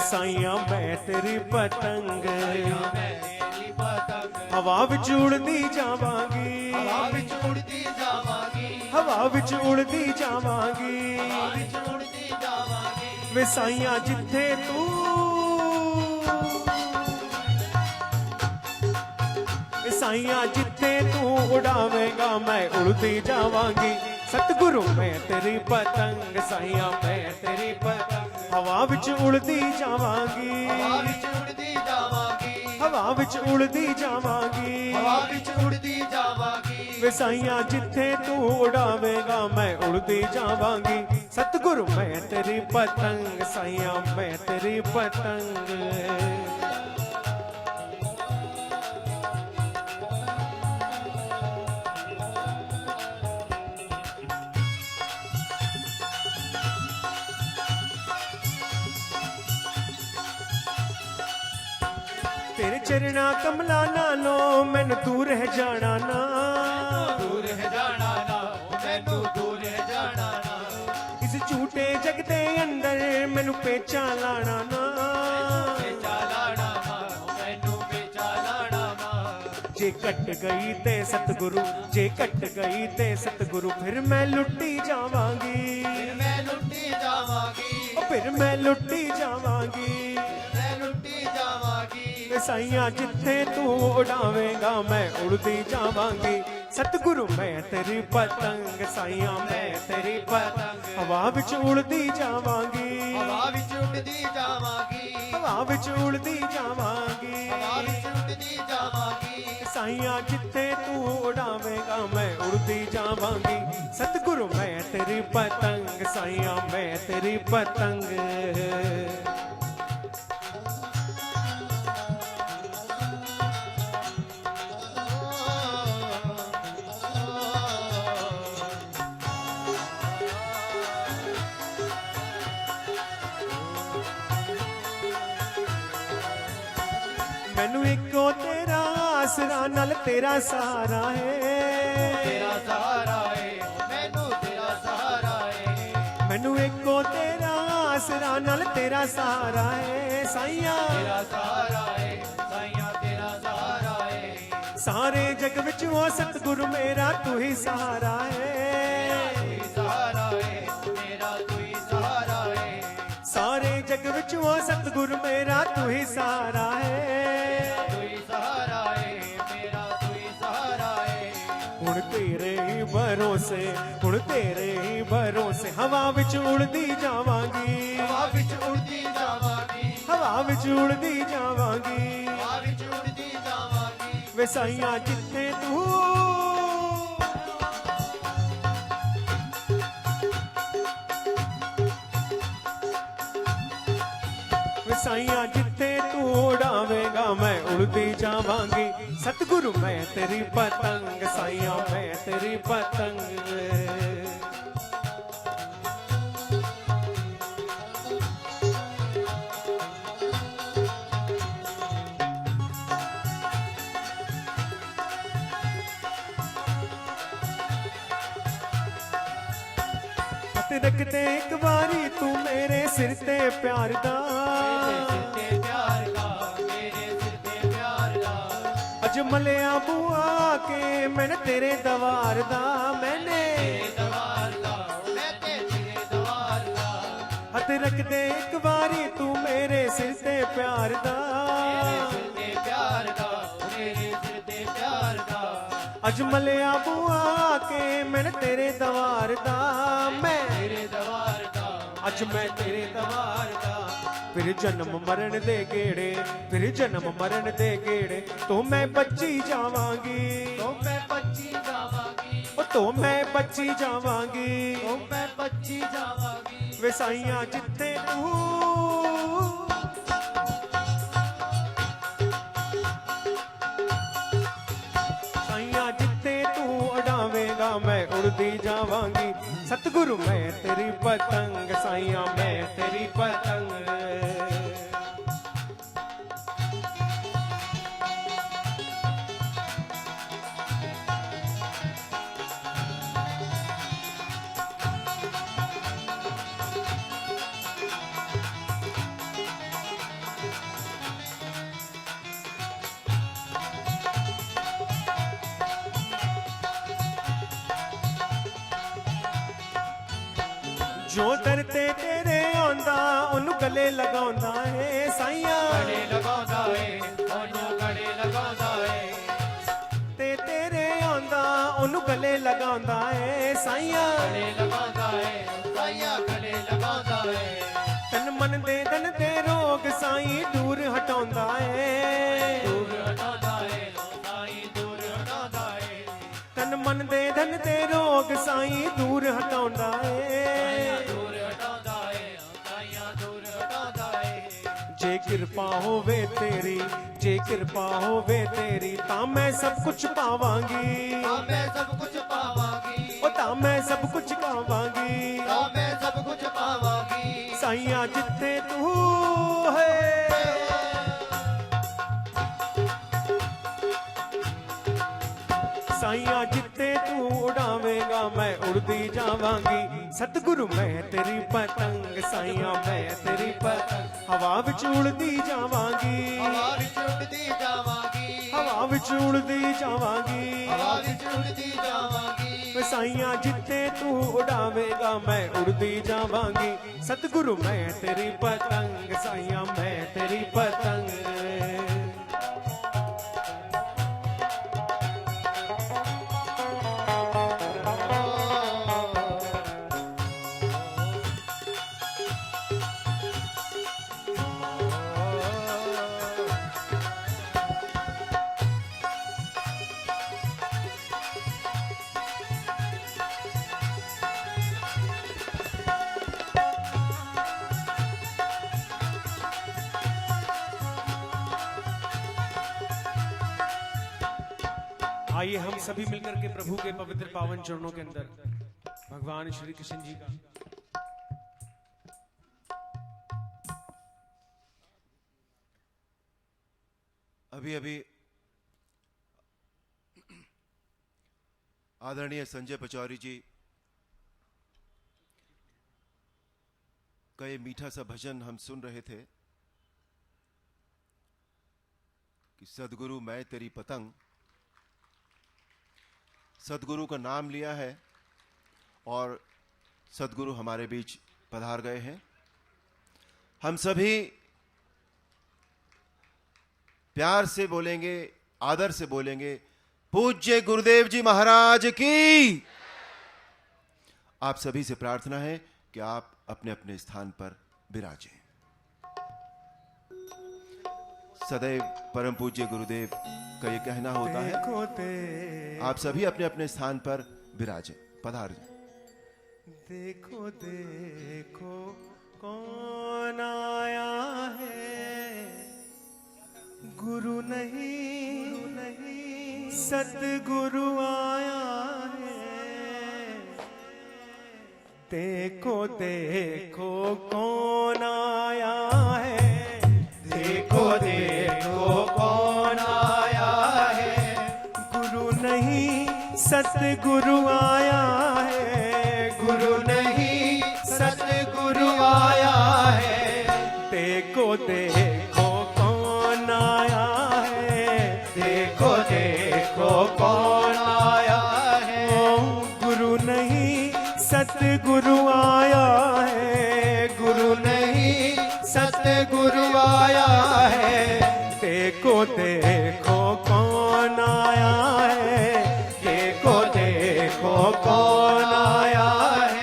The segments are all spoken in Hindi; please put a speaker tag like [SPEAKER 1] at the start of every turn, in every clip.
[SPEAKER 1] साइया मैं तेरी पतंग हवा विच उड़दी जावांगी हवा विच उड़दी जावांगी वे साइया जिथे तू साइया जिथे तू उड़ावेगा मैं उड़ती जावांगी सतगुरु मैं तेरी पतंग साइया मैं तेरी पतंग हवा विच उड़दी जावांगी हवा विच उड़दी जावांगी वे साइया जिथे तू उड़ावेगा मैं उड़ती जावांगी सतगुरु मैं तेरी पतंग साइया मैं तेरी पतंग तेरे चरणा कमला नालो मैनू तू रह जाना ना इस झूठे जग दे अंदर मैनू पेचा लाना ना जे कट गई ते सतगुरु जे कट गई ते सतगुरु फिर मैं लुटी जावांगी फिर मैं लुटी जावांगी साइया जिथे तू उड़ावेगा मैं उड़ती जावांगी सतगुरु मैं तेरी पतंग साइया मैं तेरी पतंग हवा विच उड़दी जावांगी हवा विच उड़दी जावांगी साइया जिथे तू उड़ावेगा मैं उड़ती जावांगी सतगुरु मैं तेरी पतंग साइया मैं तेरी पतंग मैनू इको तेरा आसरा नाल तेरा सहारा है मैनू इको तेरा आसरा नाल तेरा सहारा है साइया सारे जग विच वो सतगुरु मेरा तू ही सहारा है सारे जग विच वो सतगुरु मेरा तू ही सहारा है हुण तेरे ही भरोसे हुण तेरे ही भरोसे हवा विच उड़दी जावांगी हवा विच उड़दी जावांगी वे साइया जिथे तू साइया जिथे तू उड़ावेगा मैं उड़ती जावांगी सतगुरु मैं तेरी पतंग साइया मैं तेरी पतंग रखते एक बारी तू मेरे सिर ते प्यार दा अज मलिया बुआ के मैंने तेरे दवार दा मैंने हथ रखते एक बारी तू मेरे सिर ते प्यार दा अज मलिया बुआ के मैंने तेरे दवार दा मैं अज मैं तेरे दवार दा फिर जन्म मरण दे गेड़े फिर जन्म मरण दे गेड़े तो मैं बच्ची जावांगी तो मैं बच्ची जावांगी वे साइया जिथे तू मैं उड़ती जावांगी सतगुरु मैं तेरी पतंग साइया मैं तेरी पतंग जो दर ते तेरे आंदा ओनू गले लगाउंदा है साईया
[SPEAKER 2] गले लगाउंदा है ओनू गले लगाउंदा है
[SPEAKER 1] ते तेरे आंदा ओनू गले लगाउंदा है साईया
[SPEAKER 2] गले लगाउंदा है साईया गले लगाउंदा है
[SPEAKER 1] तन मन दे धन ते रोग साईं दूर हटाउंदा है
[SPEAKER 2] दूर हटाउंदा है साईं दूर हटाउंदा है
[SPEAKER 1] तन मन दे धन ते रोग साईं दूर हटाउंदा है
[SPEAKER 2] दूर हटाउंदा है साईं दूर हटाउंदा है
[SPEAKER 1] जे कृपा होवे तेरी जे कृपा होवे तेरी तां मैं सब कुछ पावांगी
[SPEAKER 2] मैं सब कुछ पावांगी
[SPEAKER 1] ओ तां मैं सब कुछ पावांगी
[SPEAKER 2] मैं सब कुछ पावांगी
[SPEAKER 1] साईया जिथे तू है साईया जिथे तू उड़ावेगा मैं उड़ती जावांगी सतगुरु मैं तेरी पतंग साईया मैं तेरी पतंग हवा विच उड़ती जावांगी
[SPEAKER 2] हवा विच उड़ती जावांगी
[SPEAKER 1] हवा विच उड़ती जावांगी
[SPEAKER 2] हवा विच उड़ती जावांगी
[SPEAKER 1] साईया जिथे तू उड़ावेगा मैं उड़ती जावांगी सतगुरु मैं तेरी पतंग साईया मैं तेरी पतंग आइए हम सभी मिलकर के प्रभु के पवित्र पावन चरणों के अंदर भगवान श्री कृष्ण जी का
[SPEAKER 3] अभी अभी आदरणीय संजय पचौरी जी का ये मीठा सा भजन हम सुन रहे थे कि सदगुरु मैं तेरी पतंग। सदगुरु का नाम लिया है और सदगुरु हमारे बीच पधार गए हैं। हम सभी प्यार से बोलेंगे, आदर से बोलेंगे, पूज्य गुरुदेव जी महाराज की। आप सभी से प्रार्थना है कि आप अपने अपने स्थान पर विराजें। सदैव परम पूज्य गुरुदेव का ये कहना होता है, आप सभी अपने अपने स्थान पर विराजें, पधार जाएं।
[SPEAKER 1] देखो देखो कौन आया है, गुरु नहीं सतगुरु आया है। देखो देखो कौन आया है, देखो देखो कौन आया है, गुरु नहीं सतगुरु आया है, गुरु नहीं सतगुरु आया है। देखो देखो कौन आया है, देखो देखो कौन आया है, गुरु नहीं सतगुरु आया है, गुरु नहीं सतगुरु आया है। देखो देखो कौन आया है, देखो देखो कौन आया है।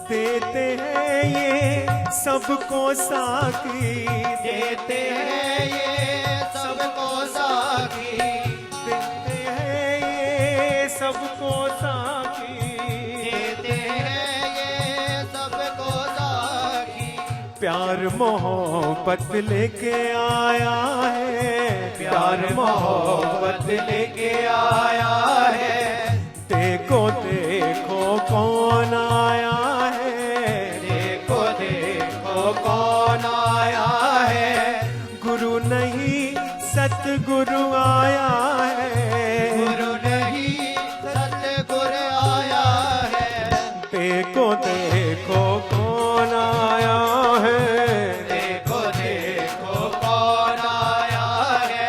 [SPEAKER 1] देते हैं ये सबको साकी, देते हैं ये सबको साकी, देते हैं ये सबको साकी, देते हैं ये सबको साकी। प्यार मोहब्बत लेके आया है, प्यार मोहब्बत लेके आया है। देखो देखो कौन आया है, देखो देखो कौन आया है, गुरु नहीं सतगुरु आया है, गुरु नहीं सतगुरु आया है। देखो कौन आया है,
[SPEAKER 2] देखो देखो कौन आया है।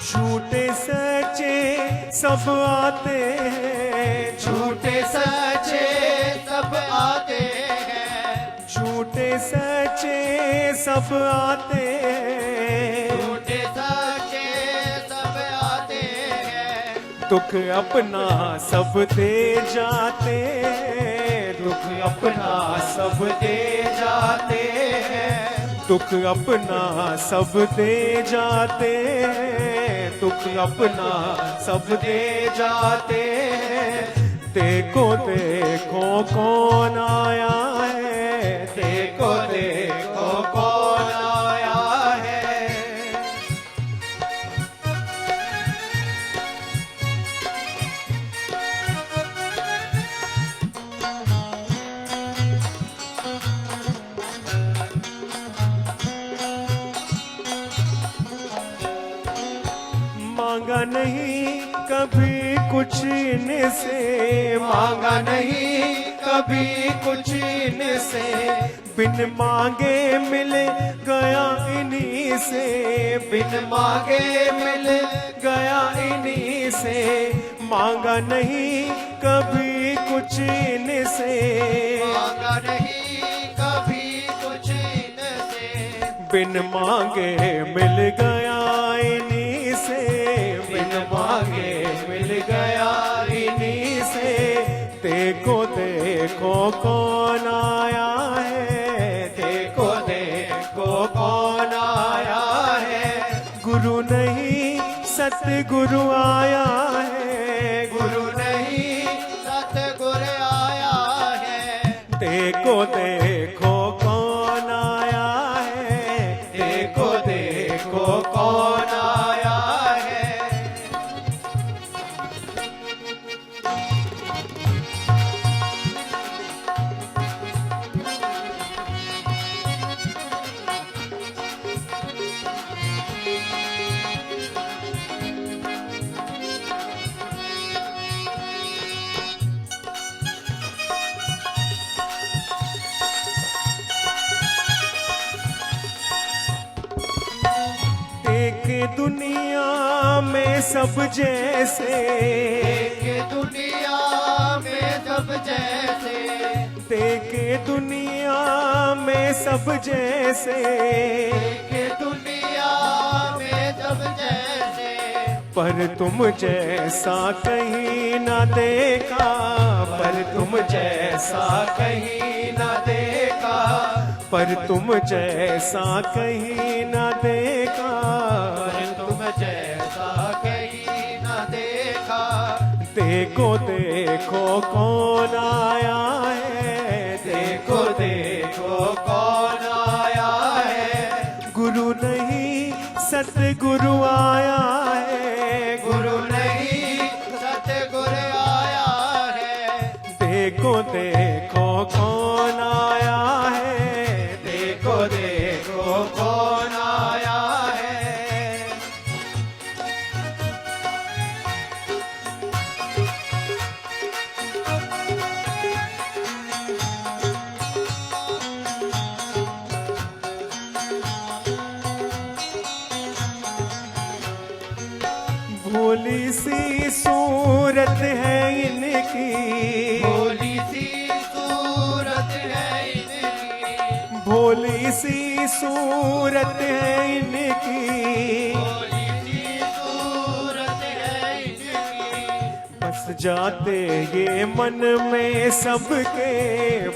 [SPEAKER 1] झूठे सच्चे सब आते हैं,
[SPEAKER 2] झूठे सच्चे सब आते हैं,
[SPEAKER 1] झूठे सच्चे सब आते हैं,
[SPEAKER 2] झूठे सच्चे सब आते हैं।
[SPEAKER 1] दुख अपना सब दे जाते हैं, दुख अपना सब दे जाते हैं, दुख अपना सब दे जाते हैं, दुख अपना सब दे जाते हैं। देखो देखो कौन आया है, देखो देखो कौन आया है। मांगा नहीं कभी कुछ इनसे,
[SPEAKER 2] मांगा नहीं कभी कुछ इनसे,
[SPEAKER 1] बिन मांगे मिल गया इन्हीं से,
[SPEAKER 2] बिन मांगे मिल
[SPEAKER 1] गया इन्हीं से। मांगा नहीं कभी कुछ इनसे,
[SPEAKER 2] मांगा नहीं कभी कुछ इनसे,
[SPEAKER 1] बिन मांगे मिल गया इन्हीं से, बिन मांगे मिल गया इन्हीं से। देखो देखो कौन आया है, देखो देखो कौन आया है। गुरु नहीं सतगुरु आया है,
[SPEAKER 2] गुरु नहीं सतगुरु आया है।
[SPEAKER 1] देखो देखो कौन आया है, देखो देखो कौन आया है। एक दुनिया में सब जैसे,
[SPEAKER 2] एक दुनिया में सब जैसे,
[SPEAKER 1] देखे दुनिया में सब जैसे,
[SPEAKER 2] एक दुनिया में सब जैसे,
[SPEAKER 1] पर तुम जैसा कहीं न देखा, पर तुम जैसा कहीं न देखा, पर तुम जैसा कहीं न देखा,
[SPEAKER 2] पर तुम जैसा कहीं न देखा।
[SPEAKER 1] देखो देखो कौन आया है, देखो देखो कौन आया है। गुरु नहीं सतगुरु आया है,
[SPEAKER 2] गुरु नहीं सतगुरु आया है।
[SPEAKER 1] देखो देखो कौन आया है, देखो देखो कौन आया है। भोली सी सूरत है इनकी,
[SPEAKER 2] भोली सी सूरत है इनकी,
[SPEAKER 1] भोली सी सूरत है इनकी।
[SPEAKER 2] भोली सी सूरत है इनकी।
[SPEAKER 1] बस जाते ये मन में सबके,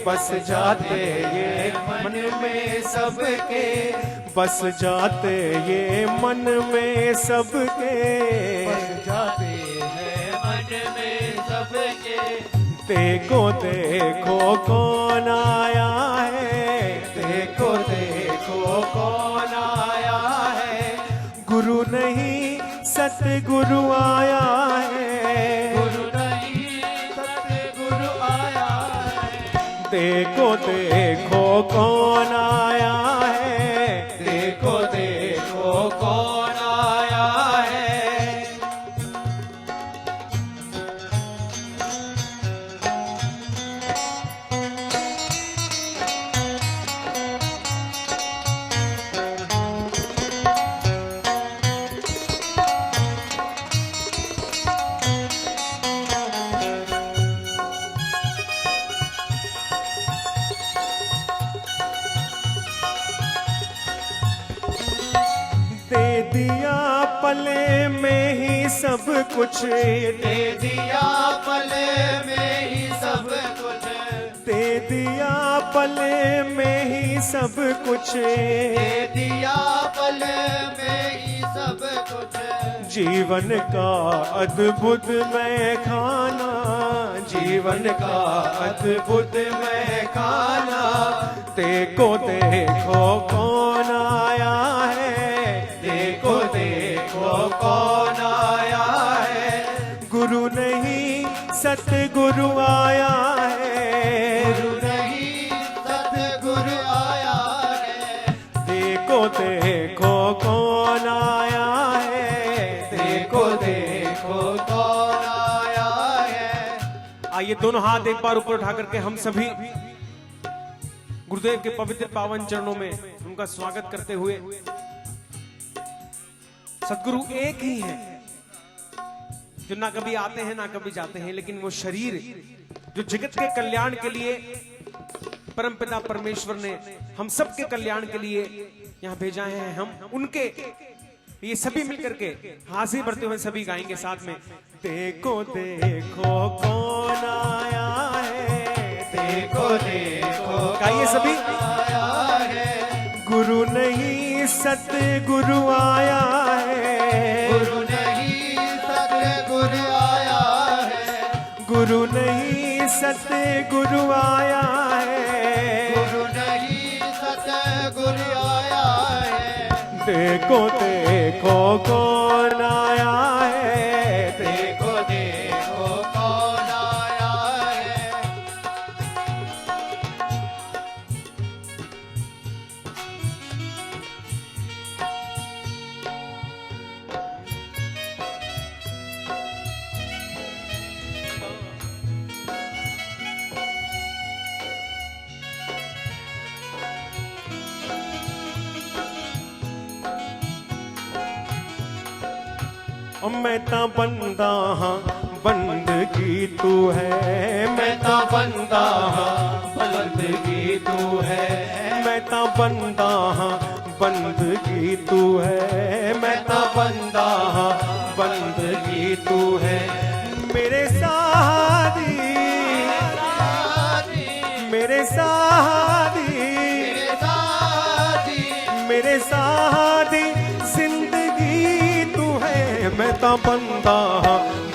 [SPEAKER 1] बस जाते ये मन में सबके, बस जाते ये मन में सबके,
[SPEAKER 2] बस जाते हैं मन में सबके।
[SPEAKER 1] देखो देखो कौन आया है, देखो देखो कौन आया है, गुरु नहीं सतगुरु आया है,
[SPEAKER 2] गुरु नहीं सतगुरु आया है।
[SPEAKER 1] देखो देखो कौन आया है, देखो देखो कौन आया है। दे दिया पले में ही सब कुछ,
[SPEAKER 2] दे दिया पले में ही सब कुछ,
[SPEAKER 1] दे दिया पले में ही सब कुछ,
[SPEAKER 2] दे दिया पले में ही सब कुछ।
[SPEAKER 1] जीवन का अद्भुत मैं खाना, जीवन का अद्भुत मैं खाना, देखो देखो कौन आया है, देखो देखो कौन आया है, गुरु नहीं सतगुरु आया है,
[SPEAKER 2] गुरु नहीं सतगुरु आया है।
[SPEAKER 1] देखो देखो कौन आया है, देखो देखो
[SPEAKER 2] कौन आया है।
[SPEAKER 1] आइए दोनों हाथ एक बार ऊपर उठा करके हम सभी गुरुदेव के पवित्र पावन चरणों में उनका स्वागत करते हुए, सदगुरु एक ही है जो ना कभी आते हैं ना कभी जाते हैं, लेकिन वो शरीर जो जगत के कल्याण के लिए परमपिता परमेश्वर ने हम सब के कल्याण के लिए यहाँ भेजा है, हम उनके ये सभी मिलकर के हाजिर भरते हुए सभी गाएंगे साथ में। देखो देखो कौन आया है, देखो देखो गाइए सभी।
[SPEAKER 2] आया है,
[SPEAKER 1] गुरु नहीं सतगुरु आया है,
[SPEAKER 2] गुरु नहीं सतगुरु आया है,
[SPEAKER 1] गुरु नहीं सतगुरु आया है,
[SPEAKER 2] गुरु नहीं सतगुरु आया है।
[SPEAKER 1] देखो देखो कौन आया है,
[SPEAKER 2] देखो देखो कौन आया है।
[SPEAKER 1] मैं ता बंदा हाँ बंदगी तू है, मैं ता बंदा हाँ बंदगी तू है, मैं ता बंदा हाँ बंदगी तू है, मैं ता बंदा हाँ बंदगी तू है। मेरे सादी मेरे सादी मेरे सादी जिंदगी तू है, मैं ता बंदा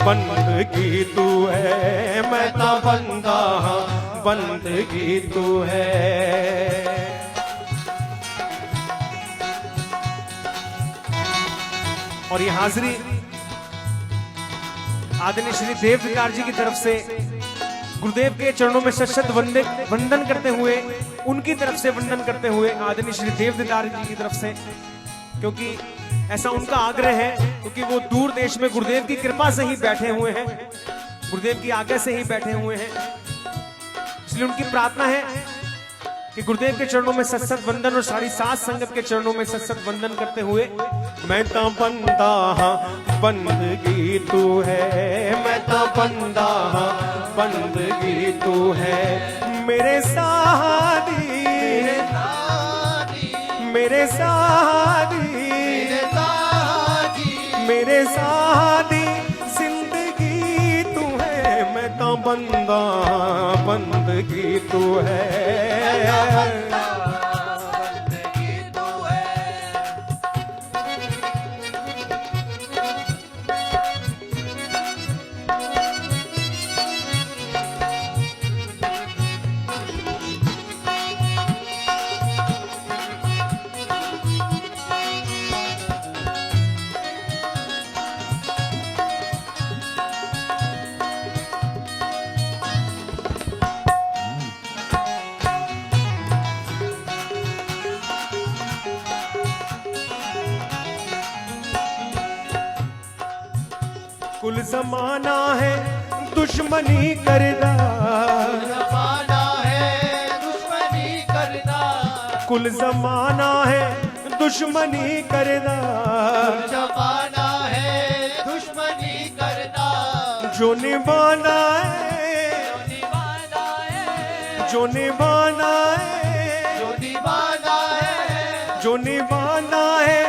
[SPEAKER 1] बंदगी तू है, मैं ता बंदा बंदगी तू है। और ये हाजिरी आदरणीय श्री देवदार जी की तरफ से गुरुदेव के चरणों में शत वंदन करते हुए, उनकी तरफ से वंदन करते हुए आदरणीय श्री देवदार जी की तरफ से, क्योंकि ऐसा उनका आग्रह है, क्योंकि वो दूर देश में गुरुदेव की कृपा से ही बैठे हुए हैं, गुरुदेव की आज्ञा से ही बैठे हुए हैं, इसलिए उनकी प्रार्थना है कि गुरुदेव के चरणों में सत वंदन और सारी सात संगत के चरणों में सत वंदन करते हुए, मैं ता बंदा बंदगी तू है, मैं ता बंदा बंदगी तू है। मेरे सादी मेरे सादी मेरे सादी जिंदगी तू है, मैं ता बंदा बंदगी तू है। कुल जमाना है दुश्मनी करदा,
[SPEAKER 2] जमाना है दुश्मनी करदा,
[SPEAKER 1] कुल जमाना है दुश्मनी करदा,
[SPEAKER 2] जमाना है दुश्मनी करदा,
[SPEAKER 1] जो निभाना है,
[SPEAKER 2] निभाना है,
[SPEAKER 1] जो निभाना है,
[SPEAKER 2] जो निभाना है,
[SPEAKER 1] जो निभाना है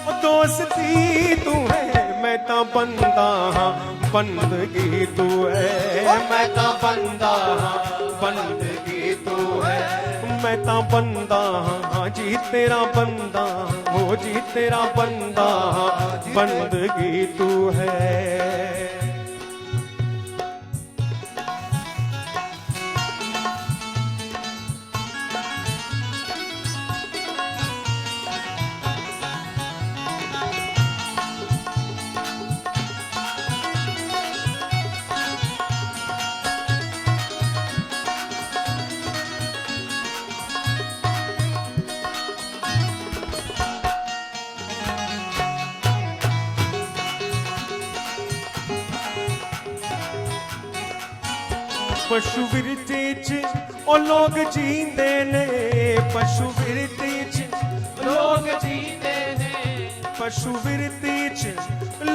[SPEAKER 1] वो दोस्ती तू है, मैं तो बंदा हाँ बंदगी तू है, मैं तो बंदा हाँ बंदगी तू है, मैं तो बंदा हाँ जी तेरा बंदा हो जी तेरा बंदा हाँ बंदगी तू है। पशु विरती च ओ लोग जींदे ने, पशु विरती च
[SPEAKER 2] लोग जीते ने,
[SPEAKER 1] पशु विरती च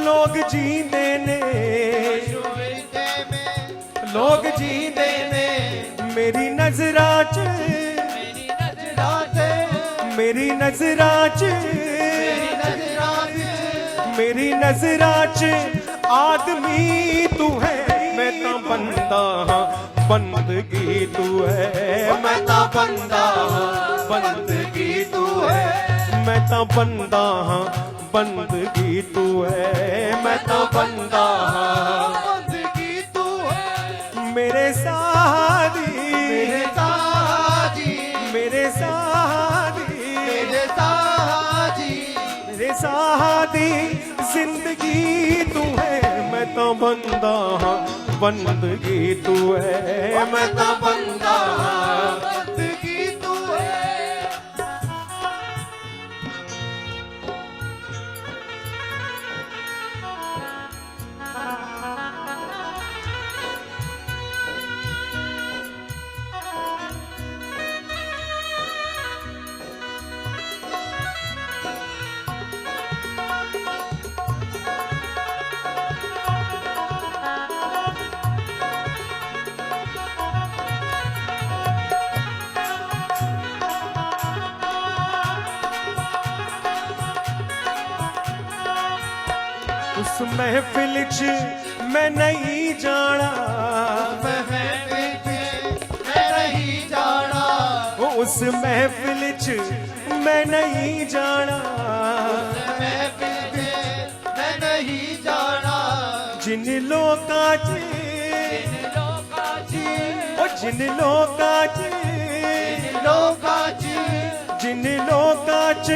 [SPEAKER 1] लोग जींदे ने,
[SPEAKER 2] शुविरते में
[SPEAKER 1] लोग जींदे ने, मेरी नजरा च
[SPEAKER 2] मेरी नजरा से,
[SPEAKER 1] मेरी नजरा च
[SPEAKER 2] मेरी नजरा से,
[SPEAKER 1] मेरी नजरा च आदमी तू है, मैं तो बंदा हाँ बंदगी तू है, मैं तो बंदा हाँ बंदगी तू है, मैं तो बंदा हाँ बंदगी तू है, मैं तो बंदा हाँ
[SPEAKER 2] बंदगी तू है,
[SPEAKER 1] मेरे सादी
[SPEAKER 2] मेरे साजी,
[SPEAKER 1] मेरे सादी
[SPEAKER 2] मेरे साजी,
[SPEAKER 1] मेरे सादी जिंदगी तू है, मैं तो बंदा हाँ बंदगी तू है, मैं तो बंदा हाँ
[SPEAKER 2] बंदगी तू है।
[SPEAKER 1] उस महफिल च मैं नहीं जाना,
[SPEAKER 2] महफिल में मैं नहीं जाना,
[SPEAKER 1] उस महफिल च मैं नहीं जाना,
[SPEAKER 2] महफिल में मैं नहीं जाना,
[SPEAKER 1] जिन लोकां च
[SPEAKER 2] इन लोकाची,
[SPEAKER 1] ओ जिन लोकां च
[SPEAKER 2] लोकाची,
[SPEAKER 1] जिन लोकां च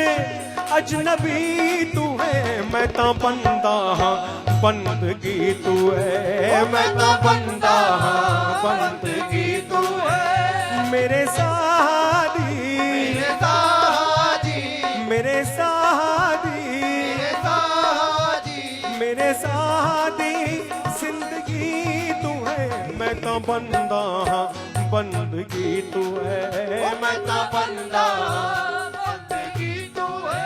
[SPEAKER 1] अजनबी तू है, मैं तो बंदा हाँ बंदगी तू है, मैं तो बंदा हाँ बंदगी तू है, मेरे सादी
[SPEAKER 2] मेरे साजी,
[SPEAKER 1] मेरे सादी
[SPEAKER 2] मेरे साजी,
[SPEAKER 1] मेरे सादी जिंदगी तू है, मैं तो बंदा हाँ बंदगी तू है, मैं तो बंदा
[SPEAKER 2] बंदगी तू है।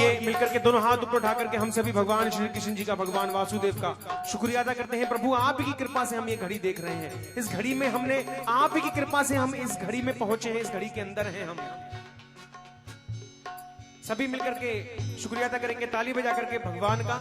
[SPEAKER 1] आइए मिलकर के दोनों हाथ ऊपर उठा करके हम सभी भगवान श्री कृष्ण जी का, भगवान वासुदेव का शुक्रिया अदा करते हैं। प्रभु आप ही की कृपा से हम ये घड़ी देख रहे हैं। इस घड़ी में हमने आप ही की कृपा से हम इस घड़ी में पहुंचे हैं, इस घड़ी के अंदर हैं हम। सभी मिलकर के शुक्रिया अदा करेंगे ताली बजा करके भगवान का।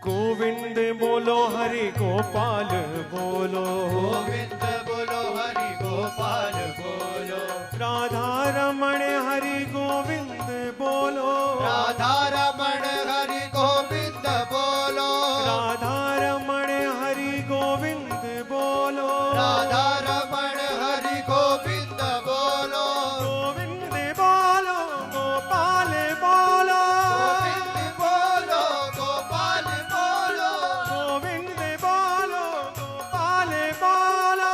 [SPEAKER 1] गोविंद बोलो हरि गोपाल बोलो,
[SPEAKER 2] गोविंद बोलो हरि गोपाल बोलो,
[SPEAKER 1] राधा रमण हरि गोविंद बोलो,
[SPEAKER 2] राधा रमण हरि गोविंद बोलो,
[SPEAKER 1] राधा रमण हरि गोविंद बोलो,
[SPEAKER 2] राधा रमण हरि गोविंद बोलो,
[SPEAKER 1] गोविंद बोलो गोपाल बोलो,
[SPEAKER 2] गोविंद बोलो गोपाल बोलो,
[SPEAKER 1] गोविंद बोलो गोपाल बोलो,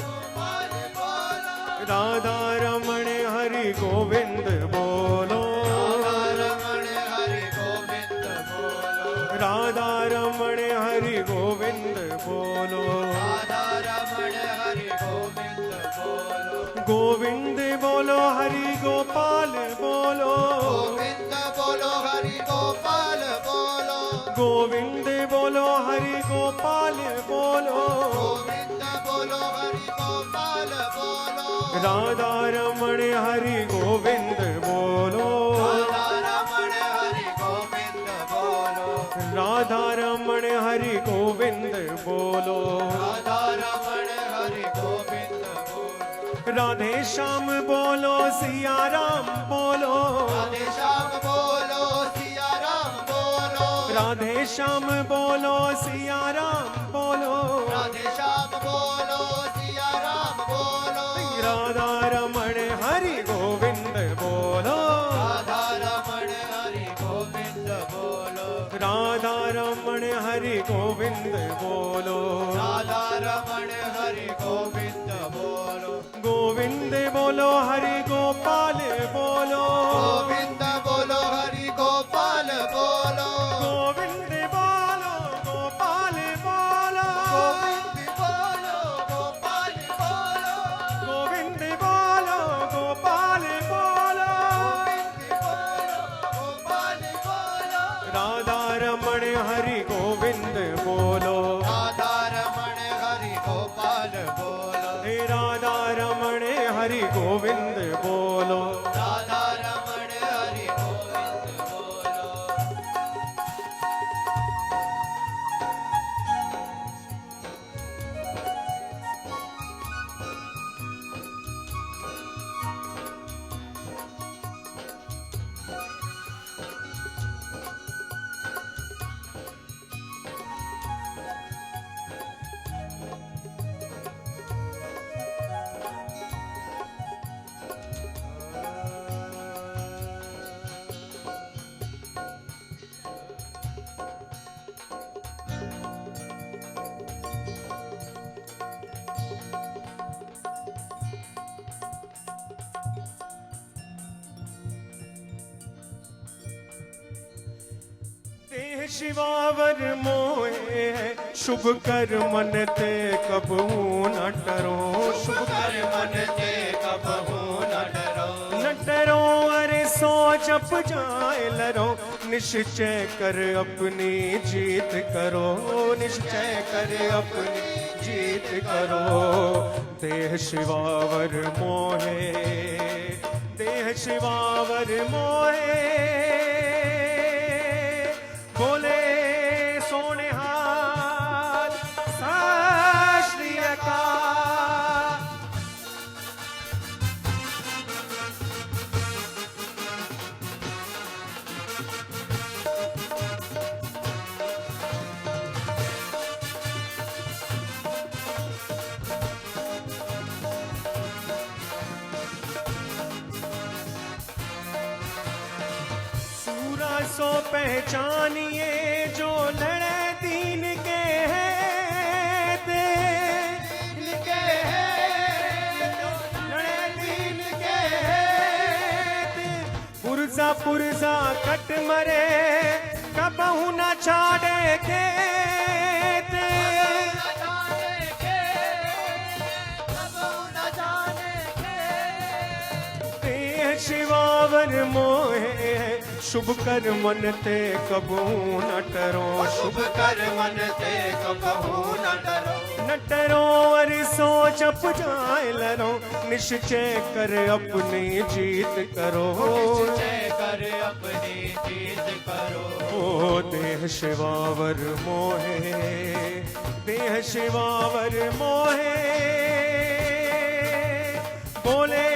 [SPEAKER 2] गोपाल बोलो,
[SPEAKER 1] राधा रमण हरि गोविंद बोलो,
[SPEAKER 2] राधा रमण हरि गोविंद बोलो,
[SPEAKER 1] राधा रमण हरि गोविंद बोलो,
[SPEAKER 2] राधा रमण हरि गोविंद बोलो,
[SPEAKER 1] गोविंद बोलो हरि गोपाल बोलो,
[SPEAKER 2] गोविंद बोलो हरि गोपाल बोलो,
[SPEAKER 1] गोविंद बोलो हरि गोपाल बोलो,
[SPEAKER 2] गोविंद बोलो हरि गोपाल बोलो,
[SPEAKER 1] राधा रमण हरि गोविंद बोलो,
[SPEAKER 2] राधा रमण हरि गोविंद बोलो,
[SPEAKER 1] राधा रमण हरि गोविंद बोलो,
[SPEAKER 2] राधा रमण हरि गोविंद बोलो,
[SPEAKER 1] राधे श्याम बोलो सिया राम बोलो,
[SPEAKER 2] राधे श्याम बोलो सिया राम बोलो,
[SPEAKER 1] राधे श्याम बोलो सिया राम बोलो,
[SPEAKER 2] राधे श्याम बोलो सिया राम बोलो,
[SPEAKER 1] राधा रमण हरि गोविंद बोलो,
[SPEAKER 2] राधा रमण हरि गोविंद बोलो,
[SPEAKER 1] राधा रमण हरि गोविंद बोलो,
[SPEAKER 2] राधा रमण हरि गोविंद बोलो,
[SPEAKER 1] गोविंद बोलो हरि गोपाल बोलो,
[SPEAKER 2] गोविंद बोलो हरि गोपाल बोलो,
[SPEAKER 1] गोविंद बोलो गोपाल बोलो,
[SPEAKER 2] गोविंद बोलो गोपाल बोलो,
[SPEAKER 1] गोविंद बोलो गोपाल बोलो,
[SPEAKER 2] गोपाल बोलो,
[SPEAKER 1] राधा रमण हरि गोविंद बोलो,
[SPEAKER 2] राधा रमण हरि गोपाल बोलो,
[SPEAKER 1] हे राधा रमण हरि गोविंद बोलो,
[SPEAKER 2] राधा रमण हरि गोविंद बोलो,
[SPEAKER 1] देह शिवावर मोहे है शुभ कर मन ते कबू न डरो, शुभ कर मन ते कबू न डरो, अरे सो जप जाए लरो, निश्चय कर अपनी जीत करो, निश्चय कर अपनी जीत करो, देह शिवावर मोहे, देह शिवावर मोहे, बोले सोने हाल सत श्री अकाल। सूरा सो पहचानिए जो लड़े दीन के हैं, दीन के हैं, जो लड़े दीन के हैं, पुरजा पुरजा कट मरे कबहू न छाड़े खेत, देह शिवा शिवावर मोहे शुभ कर मन ते कबू न डरो
[SPEAKER 2] शुभ कर मन ते कबहू न डरो
[SPEAKER 1] न डरो और सोच अप जाए लरो निश्चय कर अपनी जीत करो
[SPEAKER 2] निश्चय कर अपनी जीत करो
[SPEAKER 1] ओ देह शिवावर मोहे देह शिवावर मोहे बोले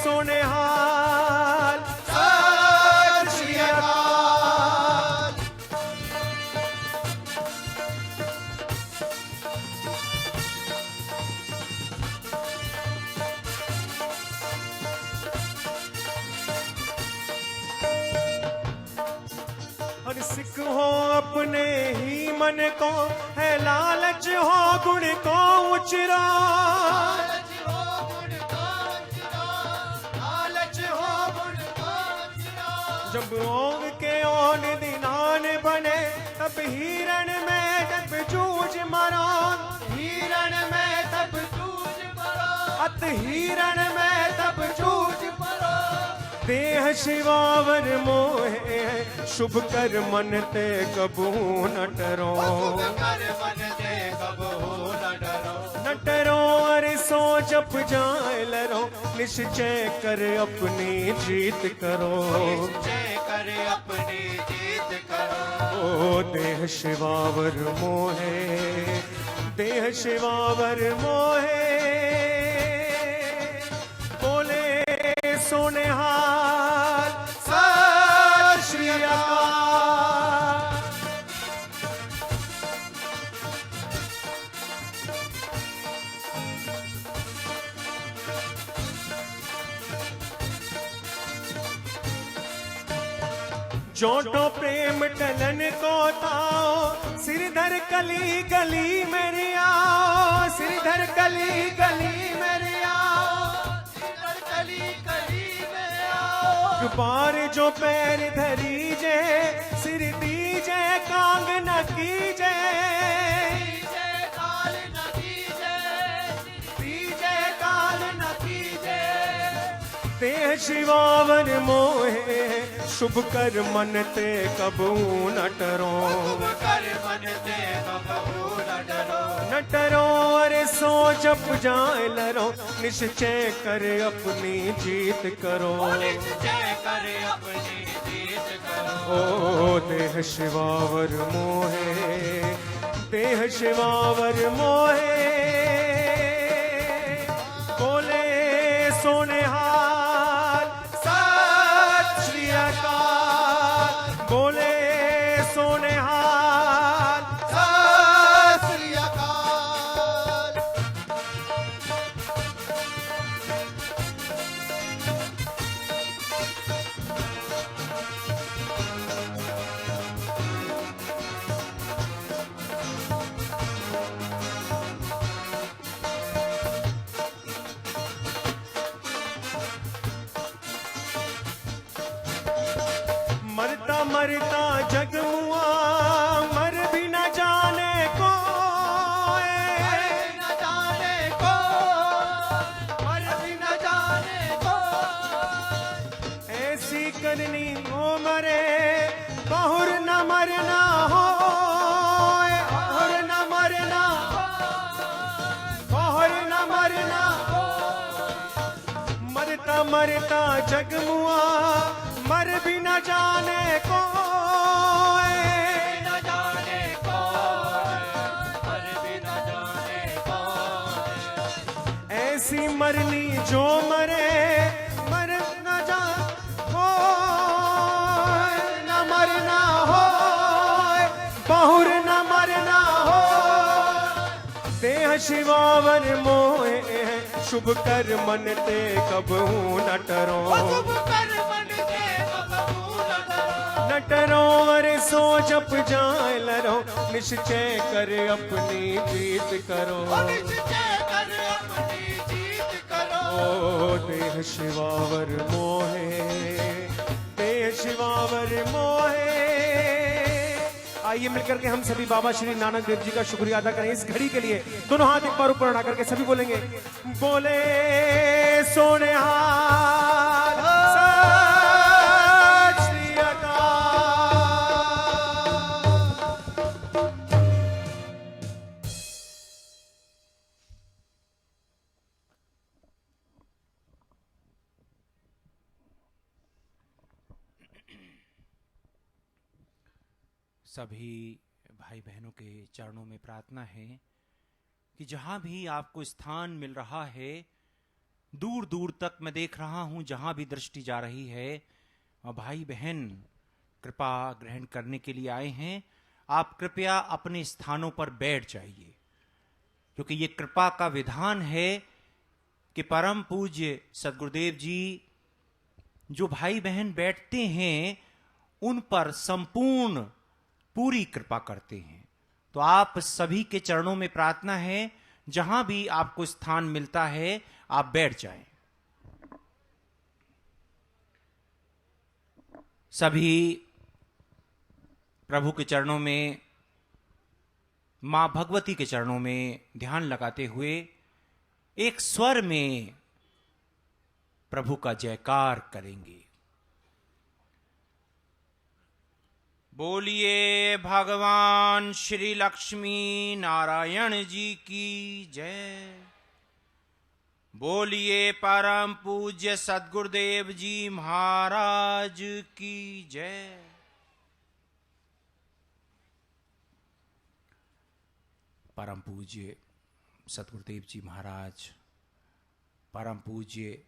[SPEAKER 1] सोने हाल
[SPEAKER 2] सत श्री अकाल
[SPEAKER 1] हर सिख हो अपने ही मन को है लालच हो गुण को उचरा
[SPEAKER 2] लालच हो गुण का उचरा लालच हो गुण का उचरा
[SPEAKER 1] जब ओंग के ओन दिनान बने तब हिरण में जब जूझ मरा
[SPEAKER 2] हिरण में तब जूझ पड़ा
[SPEAKER 1] अत हिरण में तब जूझ
[SPEAKER 2] पड़ा
[SPEAKER 1] देह शिवावर मोहे शुभ कर मन ते कबू न डरो
[SPEAKER 2] शुभ कर मन ते कबहू न डरो
[SPEAKER 1] न डरो अरे सोच अप जाए लरो निश्चय कर अपनी जीत करो
[SPEAKER 2] निश्चय कर अपनी जीत करो
[SPEAKER 1] ओ देह शिवावर मोहे देह शिवावर मोहे बोले सोने हाल सत श्री अकाल जोटो प्रेम टलन को ताओ सिरधर कली गली मेरी आओ सिरधर कली गली मेरी आओ
[SPEAKER 2] सिर कली कली में आओ
[SPEAKER 1] बार जो पैर धरी जे सिर दीजे कांग न कीजे
[SPEAKER 2] जय काल नदी जय
[SPEAKER 1] दीजे काल न
[SPEAKER 2] कीजे
[SPEAKER 1] देह शिवावर मोहे शुभ कर मन ते कबू न डरो
[SPEAKER 2] शुभ कर मन ते कबहू न डरो
[SPEAKER 1] न डरो अरे सोच अप जाए लरो निश्चय कर अपनी जीत करो
[SPEAKER 2] निश्चय कर अपनी जीत करो
[SPEAKER 1] ओ देह शिवावर मोहे देह शिवावर मोहे बोले सोने हाल सत श्री अकाल बोले सोने हाल
[SPEAKER 2] सत श्री अकाल
[SPEAKER 1] मरता मरता जग मुआ मर भी न जाने को
[SPEAKER 2] न जाने को मर भी न जाने को
[SPEAKER 1] ऐसी करनी हो मरे बहुर न मरना हो बहुर न मरना बहुर न मरना मरता मरता जग मुआ मर भी न जाने को
[SPEAKER 2] न जाने को मर भी न जाने को
[SPEAKER 1] ऐसी मरनी जो मरे मर न जा हो न मरना हो बहुर न मरना हो देह शिवावर मोहे शुभ कर मन ते कबू न डरो
[SPEAKER 2] शुभ कर मन ते कबहू न डरो
[SPEAKER 1] न डरो अरे सोच अप जाए लरो निश्चय कर अपनी जीत करो
[SPEAKER 2] निश्चय कर अपनी जीत करो
[SPEAKER 1] ओ देह शिवावर मोहे देह शिवावर मोहे आइए मिलकर के हम सभी बाबा श्री नानक देव जी का शुक्रिया अदा करें इस घड़ी के लिए दोनों हाथ एक बार ऊपर उठा करके सभी बोलेंगे बोले सोने हाल
[SPEAKER 4] सभी भाई बहनों के चरणों में प्रार्थना है कि जहाँ भी आपको स्थान मिल रहा है, दूर दूर तक मैं देख रहा हूँ जहाँ भी दृष्टि जा रही है, भाई बहन कृपा ग्रहण करने के लिए आए हैं। आप कृपया अपने स्थानों पर बैठ जाइए, क्योंकि ये कृपा का विधान है कि परम पूज्य सद्गुरुदेव जी जो भाई बहन बैठते हैं उन पर संपूर्ण पूरी कृपा करते हैं। तो आप सभी के चरणों में प्रार्थना है, जहां भी आपको स्थान मिलता है आप बैठ जाएं। सभी प्रभु के चरणों में, मां भगवती के चरणों में ध्यान लगाते हुए एक स्वर में प्रभु का जयकार करेंगे। बोलिए भगवान श्री लक्ष्मी नारायण जी की जय। बोलिए परम पूज्य सद्गुरुदेव जी महाराज की जय। परम पूज्य सद्गुरुदेव जी महाराज, परम पूज्य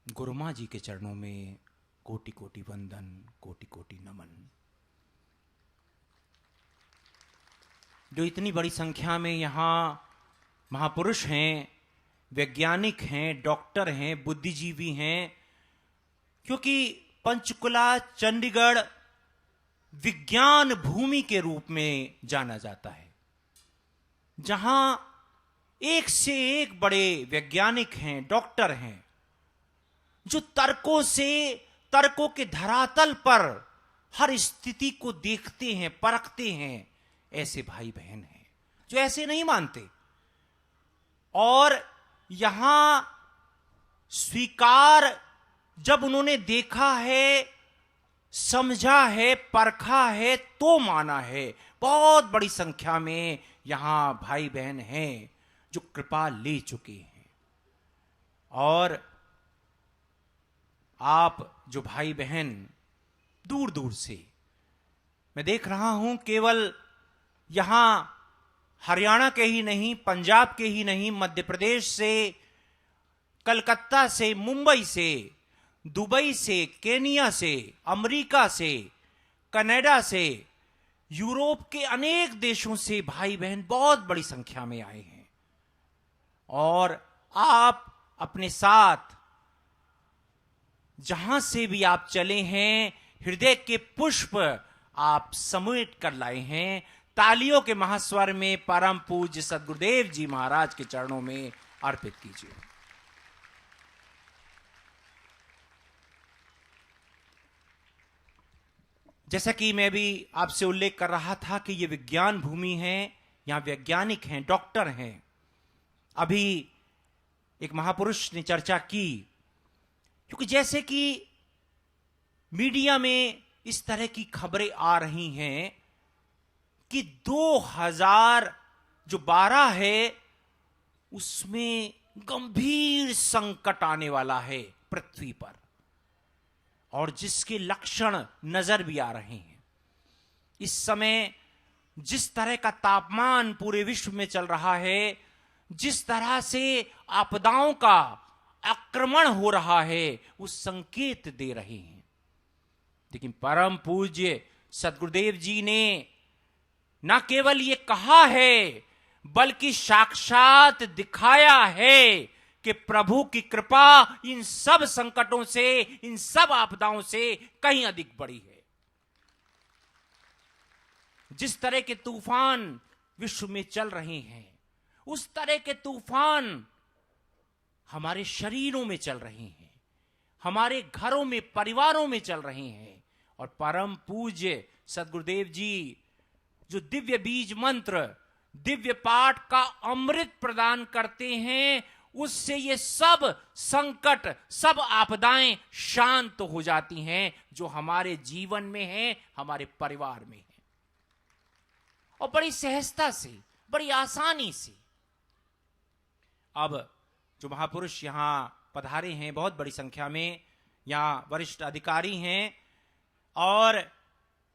[SPEAKER 4] गुरुमा जी के चरणों में कोटि कोटि वंदन, कोटि कोटि नमन। जो इतनी बड़ी संख्या में यहाँ महापुरुष हैं, वैज्ञानिक हैं, डॉक्टर हैं, बुद्धिजीवी हैं, क्योंकि पंचकुला चंडीगढ़ विज्ञान भूमि के रूप में जाना जाता है, जहां एक से एक बड़े वैज्ञानिक हैं, डॉक्टर हैं, जो तर्कों के धरातल पर हर स्थिति को देखते हैं, परखते हैं। ऐसे भाई बहन हैं जो ऐसे नहीं मानते, और यहां स्वीकार जब उन्होंने देखा है, समझा है, परखा है, तो माना है। बहुत बड़ी संख्या में यहां भाई बहन हैं जो कृपा ले चुके हैं। और आप जो भाई बहन दूर दूर से, मैं देख रहा हूं, केवल यहां हरियाणा के ही नहीं, पंजाब के ही नहीं, मध्य प्रदेश से, कलकत्ता से, मुंबई से, दुबई से, केनिया से, अमेरिका से, कनाडा से, यूरोप के अनेक देशों से भाई बहन बहुत बड़ी संख्या में आए हैं। और आप अपने साथ जहां से भी आप चले हैं, हृदय के पुष्प आप समेट कर लाए हैं। तालियों के महास्वर में परम पूज्य सद्गुरुदेव जी महाराज के चरणों में अर्पित कीजिए। जैसा कि मैं भी आपसे उल्लेख कर रहा था कि ये विज्ञान भूमि है, यहां वैज्ञानिक हैं, डॉक्टर हैं। अभी एक महापुरुष ने चर्चा की, क्योंकि जैसे कि मीडिया में इस तरह की खबरें आ रही हैं कि 2012 है, उसमें गंभीर संकट आने वाला है पृथ्वी पर, और जिसके लक्षण नजर भी आ रहे हैं। इस समय जिस तरह का तापमान पूरे विश्व में चल रहा है, जिस तरह से आपदाओं का आक्रमण हो रहा है, वो संकेत दे रहे हैं। लेकिन परम पूज्य सद्गुरुदेव जी ने न केवल ये कहा है, बल्कि साक्षात दिखाया है कि प्रभु की कृपा इन सब संकटों से, इन सब आपदाओं से कहीं अधिक बड़ी है। जिस तरह के तूफान विश्व में चल रहे हैं, उस तरह के तूफान हमारे शरीरों में चल रहे हैं, हमारे घरों में, परिवारों में चल रहे हैं। और परम पूज्य सद्गुरुदेव जी जो दिव्य बीज मंत्र, दिव्य पाठ का अमृत प्रदान करते हैं, उससे ये सब संकट, सब आपदाएं शांत हो जाती हैं जो हमारे जीवन में हैं, हमारे परिवार में हैं। और बड़ी सहजता से, बड़ी आसानी से। अब जो महापुरुष यहां पधारे हैं बहुत बड़ी संख्या में, यहां वरिष्ठ अधिकारी हैं, और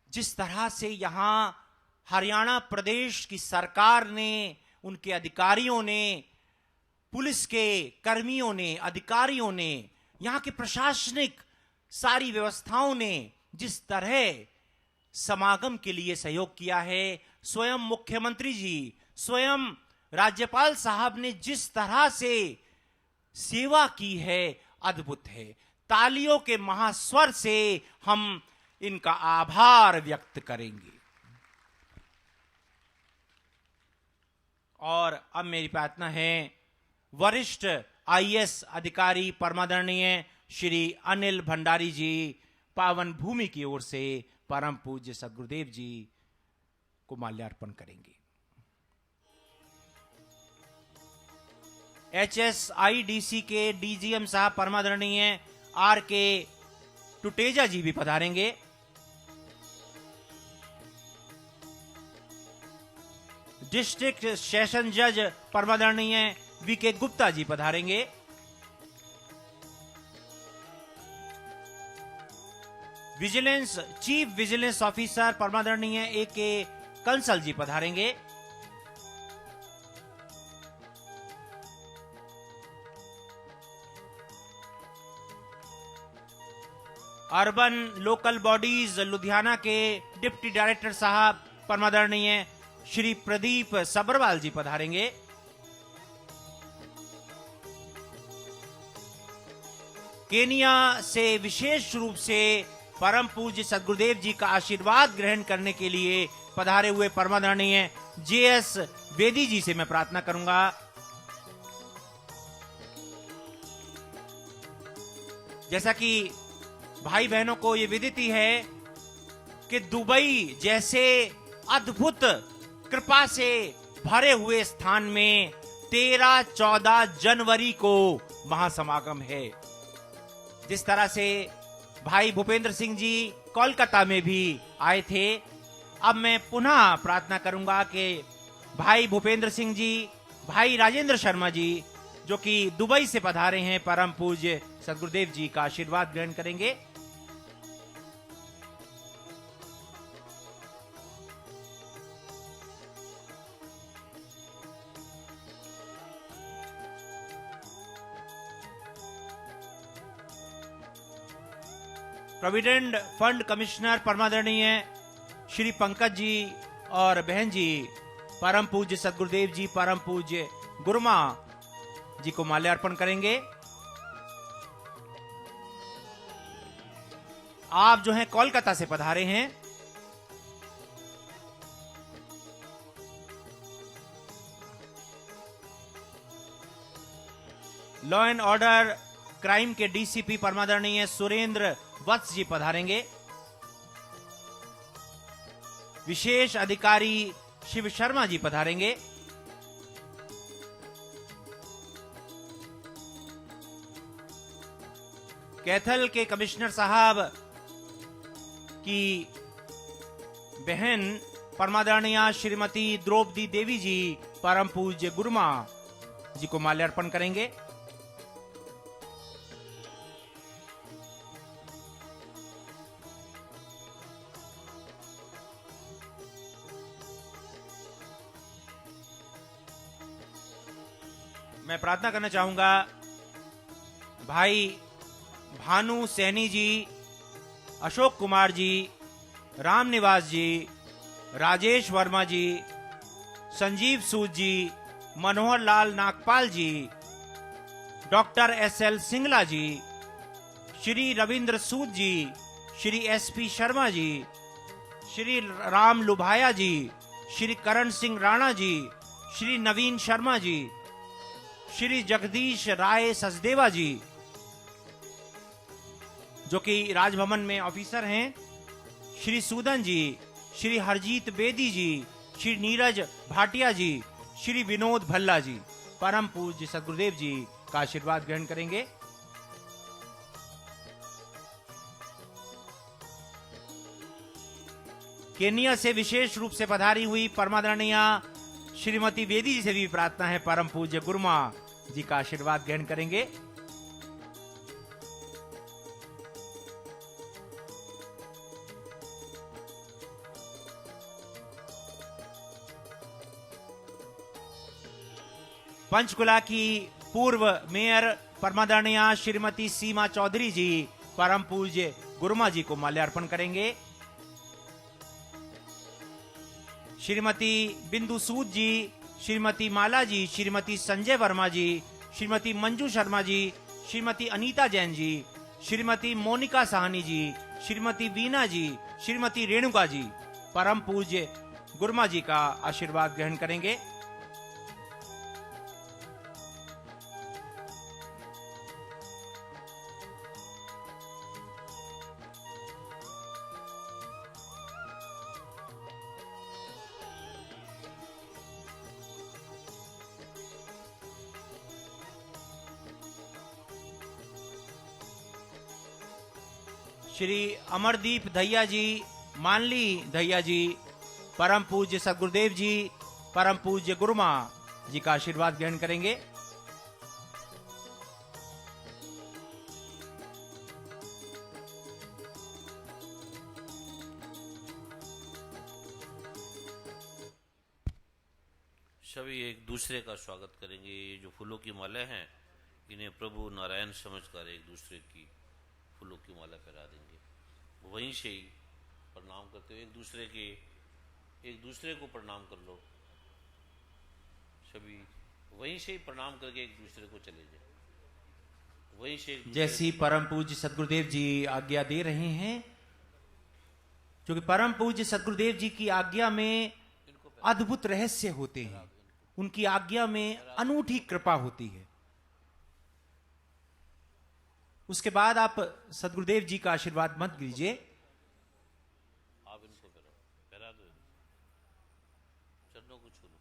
[SPEAKER 4] जिस तरह से यहां हरियाणा प्रदेश की सरकार ने, उनके अधिकारियों ने, पुलिस के कर्मियों ने, अधिकारियों ने, यहां के प्रशासनिक सारी व्यवस्थाओं ने जिस तरह समागम के लिए सहयोग किया है, स्वयं मुख्यमंत्री जी, स्वयं राज्यपाल साहब ने जिस तरह से सेवा की है, अद्भुत है। तालियों के महास्वर से हम इनका आभार व्यक्त करेंगे। और अब मेरी प्रार्थना है वरिष्ठ आईएएस अधिकारी परमादरणीय श्री अनिल भंडारी जी पावन भूमि की ओर से परम पूज्य सद्गुरुदेव जी को माल्यार्पण करेंगे। HSIDC के डीजीएम साहब परमादरणीय RK टुटेजा जी भी पधारेंगे। डिस्ट्रिक्ट सेशन जज परमादरणीय VK गुप्ता जी पधारेंगे। विजिलेंस चीफ विजिलेंस ऑफिसर परमादरणीय AK कंसल जी पधारेंगे। अर्बन लोकल बॉडीज लुधियाना के डिप्टी डायरेक्टर साहब परमादरणीय श्री प्रदीप सबरवाल जी पधारेंगे। केनिया से विशेष रूप से परम पूज्य सद्गुरुदेव जी का आशीर्वाद ग्रहण करने के लिए पधारे हुए परमादरणीय JS वेदी जी से मैं प्रार्थना करूंगा जैसा कि भाई बहनों को ये विदित ही है कि दुबई जैसे अद्भुत कृपा से भरे हुए स्थान में 13-14 जनवरी को महासमागम है। जिस तरह से भाई भूपेंद्र सिंह जी कोलकाता में भी आए थे, अब मैं पुनः प्रार्थना करूंगा कि भाई भूपेंद्र सिंह जी, भाई राजेंद्र शर्मा जी जो कि दुबई से पधारे हैं, परम पूज्य सद्गुरुदेव जी का आशीर्वाद ग्रहण करेंगे। प्रोविडेंट फंड कमिश्नर परमादरणीय श्री पंकज जी और बहन जी परम पूज्य सद्गुरुदेव जी, परम पूज्य गुरुमा जी को माल्यार्पण करेंगे। आप जो हैं कोलकाता से पधारे हैं, लॉ एंड ऑर्डर क्राइम के DCP परमादरणीय सुरेंद्र वत्स जी पधारेंगे। विशेष अधिकारी शिव शर्मा जी पधारेंगे। कैथल के कमिश्नर साहब की बहन परमादरणीय श्रीमती द्रौपदी देवी जी परम पूज्य गुरुमा जी को माल्यार्पण करेंगे। मैं प्रार्थना करना चाहूंगा भाई भानु सैनी जी, अशोक कुमार जी, राम निवास जी, राजेश वर्मा जी, संजीव सूद जी, मनोहर लाल नागपाल जी, डॉक्टर SL सिंगला जी, श्री रविंद्र सूद जी, श्री SP शर्मा जी, श्री राम लुभाया जी, श्री करण सिंह राणा जी, श्री नवीन शर्मा जी, श्री जगदीश राय सचदेवा जी जो कि राजभवन में ऑफिसर हैं, श्री सूदन जी, श्री हरजीत बेदी जी, श्री नीरज भाटिया जी, श्री विनोद भल्ला जी परम पूज्य सद्गुरुदेव जी का आशीर्वाद ग्रहण करेंगे। केनिया से विशेष रूप से पधारी हुई परमादरणीय श्रीमती वेदी जी से भी प्रार्थना है, परम पूज्य गुरुमा जी का आशीर्वाद ग्रहण करेंगे। पंचकुला की पूर्व मेयर परमादरणीय श्रीमती सीमा चौधरी जी परम पूज्य गुरुमा जी को माल्यार्पण करेंगे। श्रीमती बिंदु सूद जी, श्रीमती माला जी, श्रीमती संजय वर्मा जी, श्रीमती मंजू शर्मा जी, श्रीमती अनीता जैन जी, श्रीमती मोनिका साहनी जी, श्रीमती वीना जी, श्रीमती रेणुका जी परम पूज्य गुरुमा जी का आशीर्वाद ग्रहण करेंगे। श्री अमरदीप दहिया जी, मानली दहिया जी, परम पूज्य सदगुरुदेव जी, परम पूज्य गुरुमा जी का आशीर्वाद ग्रहण करेंगे।
[SPEAKER 5] सभी एक दूसरे का स्वागत करेंगे। ये जो फूलों की माला हैं, इन्हें प्रभु नारायण समझकर एक दूसरे की फूलों की माला पहना देंगे। वहीं से ही प्रणाम करते हुए एक दूसरे को प्रणाम कर लो। सभी वहीं से ही प्रणाम करके एक दूसरे को चले जाए। वहीं से
[SPEAKER 4] जैसी परम पूज्य सदगुरुदेव जी आज्ञा दे रहे हैं, क्योंकि परम पूज्य सदगुरुदेव जी की आज्ञा में अद्भुत रहस्य होते हैं, उनकी आज्ञा में अनूठी कृपा होती है। उसके बाद आप सदगुरुदेव जी का आशीर्वाद मत लीजिए।
[SPEAKER 5] आप इनको पहरा दो, चरणों को छू लो।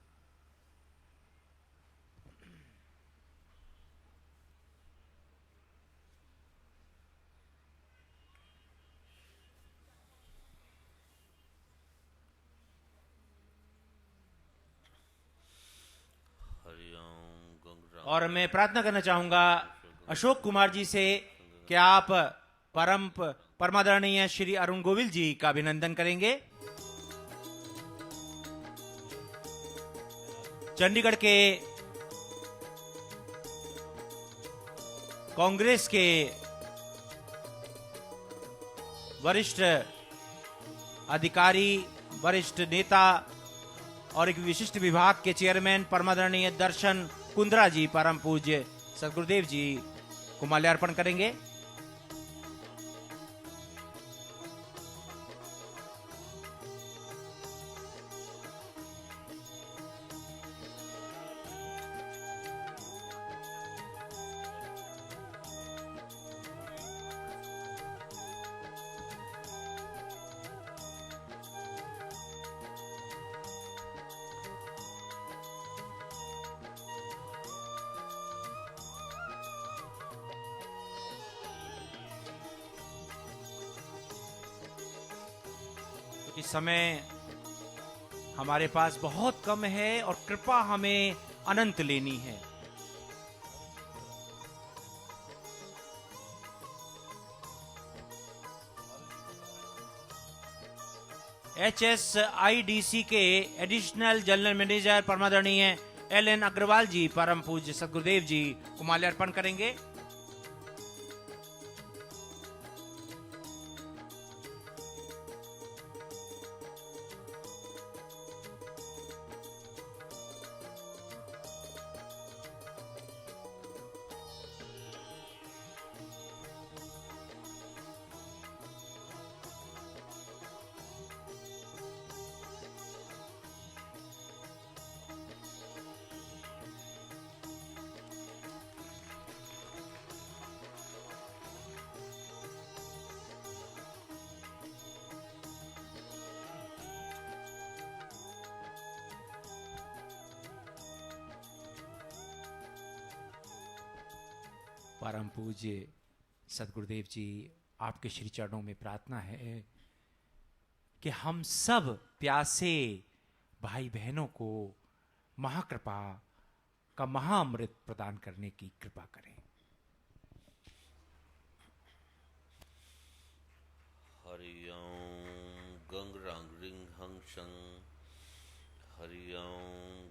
[SPEAKER 5] हरिओम गंगा।
[SPEAKER 4] और मैं प्रार्थना करना चाहूंगा अशोक कुमार जी से कि आप परमादरणीय श्री अरुण गोविल जी का अभिनंदन करेंगे। चंडीगढ़ के कांग्रेस के वरिष्ठ अधिकारी, वरिष्ठ नेता और एक विशिष्ट विभाग के चेयरमैन परमादरणीय दर्शन कुंद्रा जी परम पूज्य सदगुरुदेव जी को माल्यार्पण करेंगे। इस समय हमारे पास बहुत कम है और कृपा हमें अनंत लेनी है। HSIDC के एडिशनल जनरल मैनेजर परमादरणीय LN अग्रवाल जी परम पूज्य सदगुरुदेव जी को माल्यार्पण करेंगे। परम पूज्य सदगुरुदेव जी, आपके श्री चरणों में प्रार्थना है कि हम सब प्यासे भाई बहनों को महाकृपा का महाअमृत प्रदान करने की कृपा करें।
[SPEAKER 5] हरि ओम गंग रांग रिंग हंग शंग। हरि ओम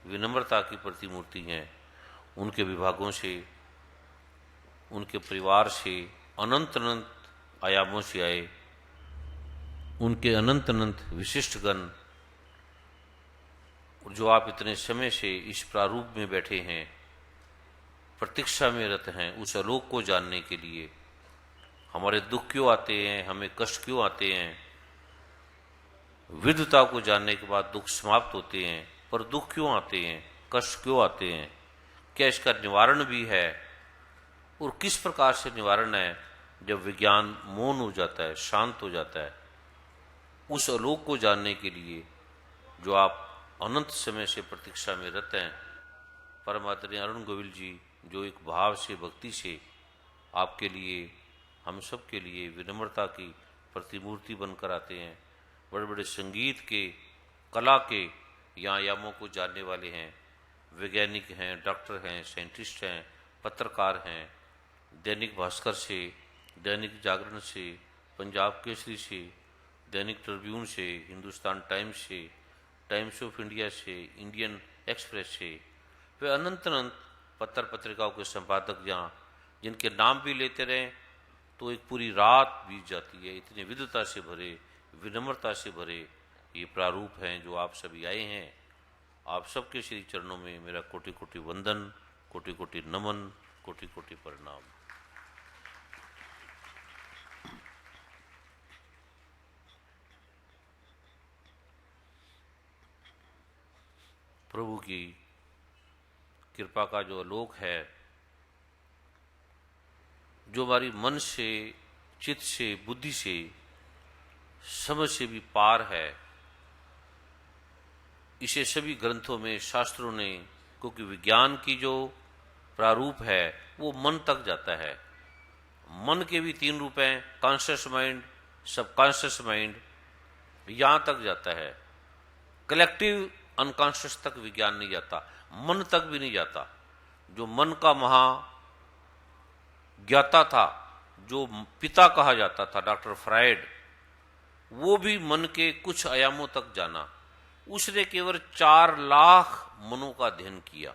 [SPEAKER 5] विनम्रता की प्रतिमूर्ति हैं, उनके विभागों से, उनके परिवार से, अनंत अनंत आयामों से आए, उनके अनंत अनंत विशिष्ट गण, जो आप इतने समय से इस प्रारूप में बैठे हैं, प्रतीक्षा में रत हैं उस आलोक को जानने के लिए। हमारे दुख क्यों आते हैं, हमें कष्ट क्यों आते हैं, विधता को जानने के बाद दुख समाप्त होते हैं, पर दुख क्यों आते हैं, कष्ट क्यों आते हैं, क्या इसका निवारण भी है, और किस प्रकार से निवारण है? जब विज्ञान मौन हो जाता है, शांत हो जाता है, उस आलोक को जानने के लिए जो आप अनंत समय से प्रतीक्षा में रहते हैं। परम आदरणीय अरुण गोविल जी जो एक भाव से, भक्ति से आपके लिए, हम सब के लिए विनम्रता की प्रतिमूर्ति बनकर आते हैं। बड़े बड़े संगीत के, कला के यहाँ आयामों को जानने वाले हैं, वैज्ञानिक हैं, डॉक्टर हैं, साइंटिस्ट हैं, पत्रकार हैं, दैनिक भास्कर से, दैनिक जागरण से, पंजाब केसरी से, दैनिक ट्रिब्यून से, हिंदुस्तान टाइम्स से, टाइम्स ऑफ इंडिया से, इंडियन एक्सप्रेस से, वे अनंत अनंत पत्र पत्रिकाओं के संपादक जहाँ, जिनके नाम भी लेते रहें तो एक पूरी रात बीत जाती है। इतनी विद्वता से भरे, विनम्रता से भरे ये प्रारूप हैं जो आप सभी आए हैं। आप सबके श्री चरणों में मेरा कोटि कोटि वंदन, कोटि कोटि नमन, कोटि कोटि प्रणाम। प्रभु की कृपा का जो आलोक है, जो हमारी मन से, चित्त से, बुद्धि से, समझ से भी पार है, इसे सभी ग्रंथों में, शास्त्रों ने, क्योंकि विज्ञान की जो प्रारूप है वो मन तक जाता है। मन के भी 3 रूप हैं, कॉन्शियस माइंड, सबकॉन्शियस माइंड, यहाँ तक जाता है। कलेक्टिव अनकॉन्शियस तक विज्ञान नहीं जाता, मन तक भी नहीं जाता। जो मन का महा ज्ञाता था, जो पिता कहा जाता था डॉक्टर फ्रायड, वो भी मन के कुछ आयामों तक जाना। उसने केवल 4 लाख मनों का अध्ययन किया,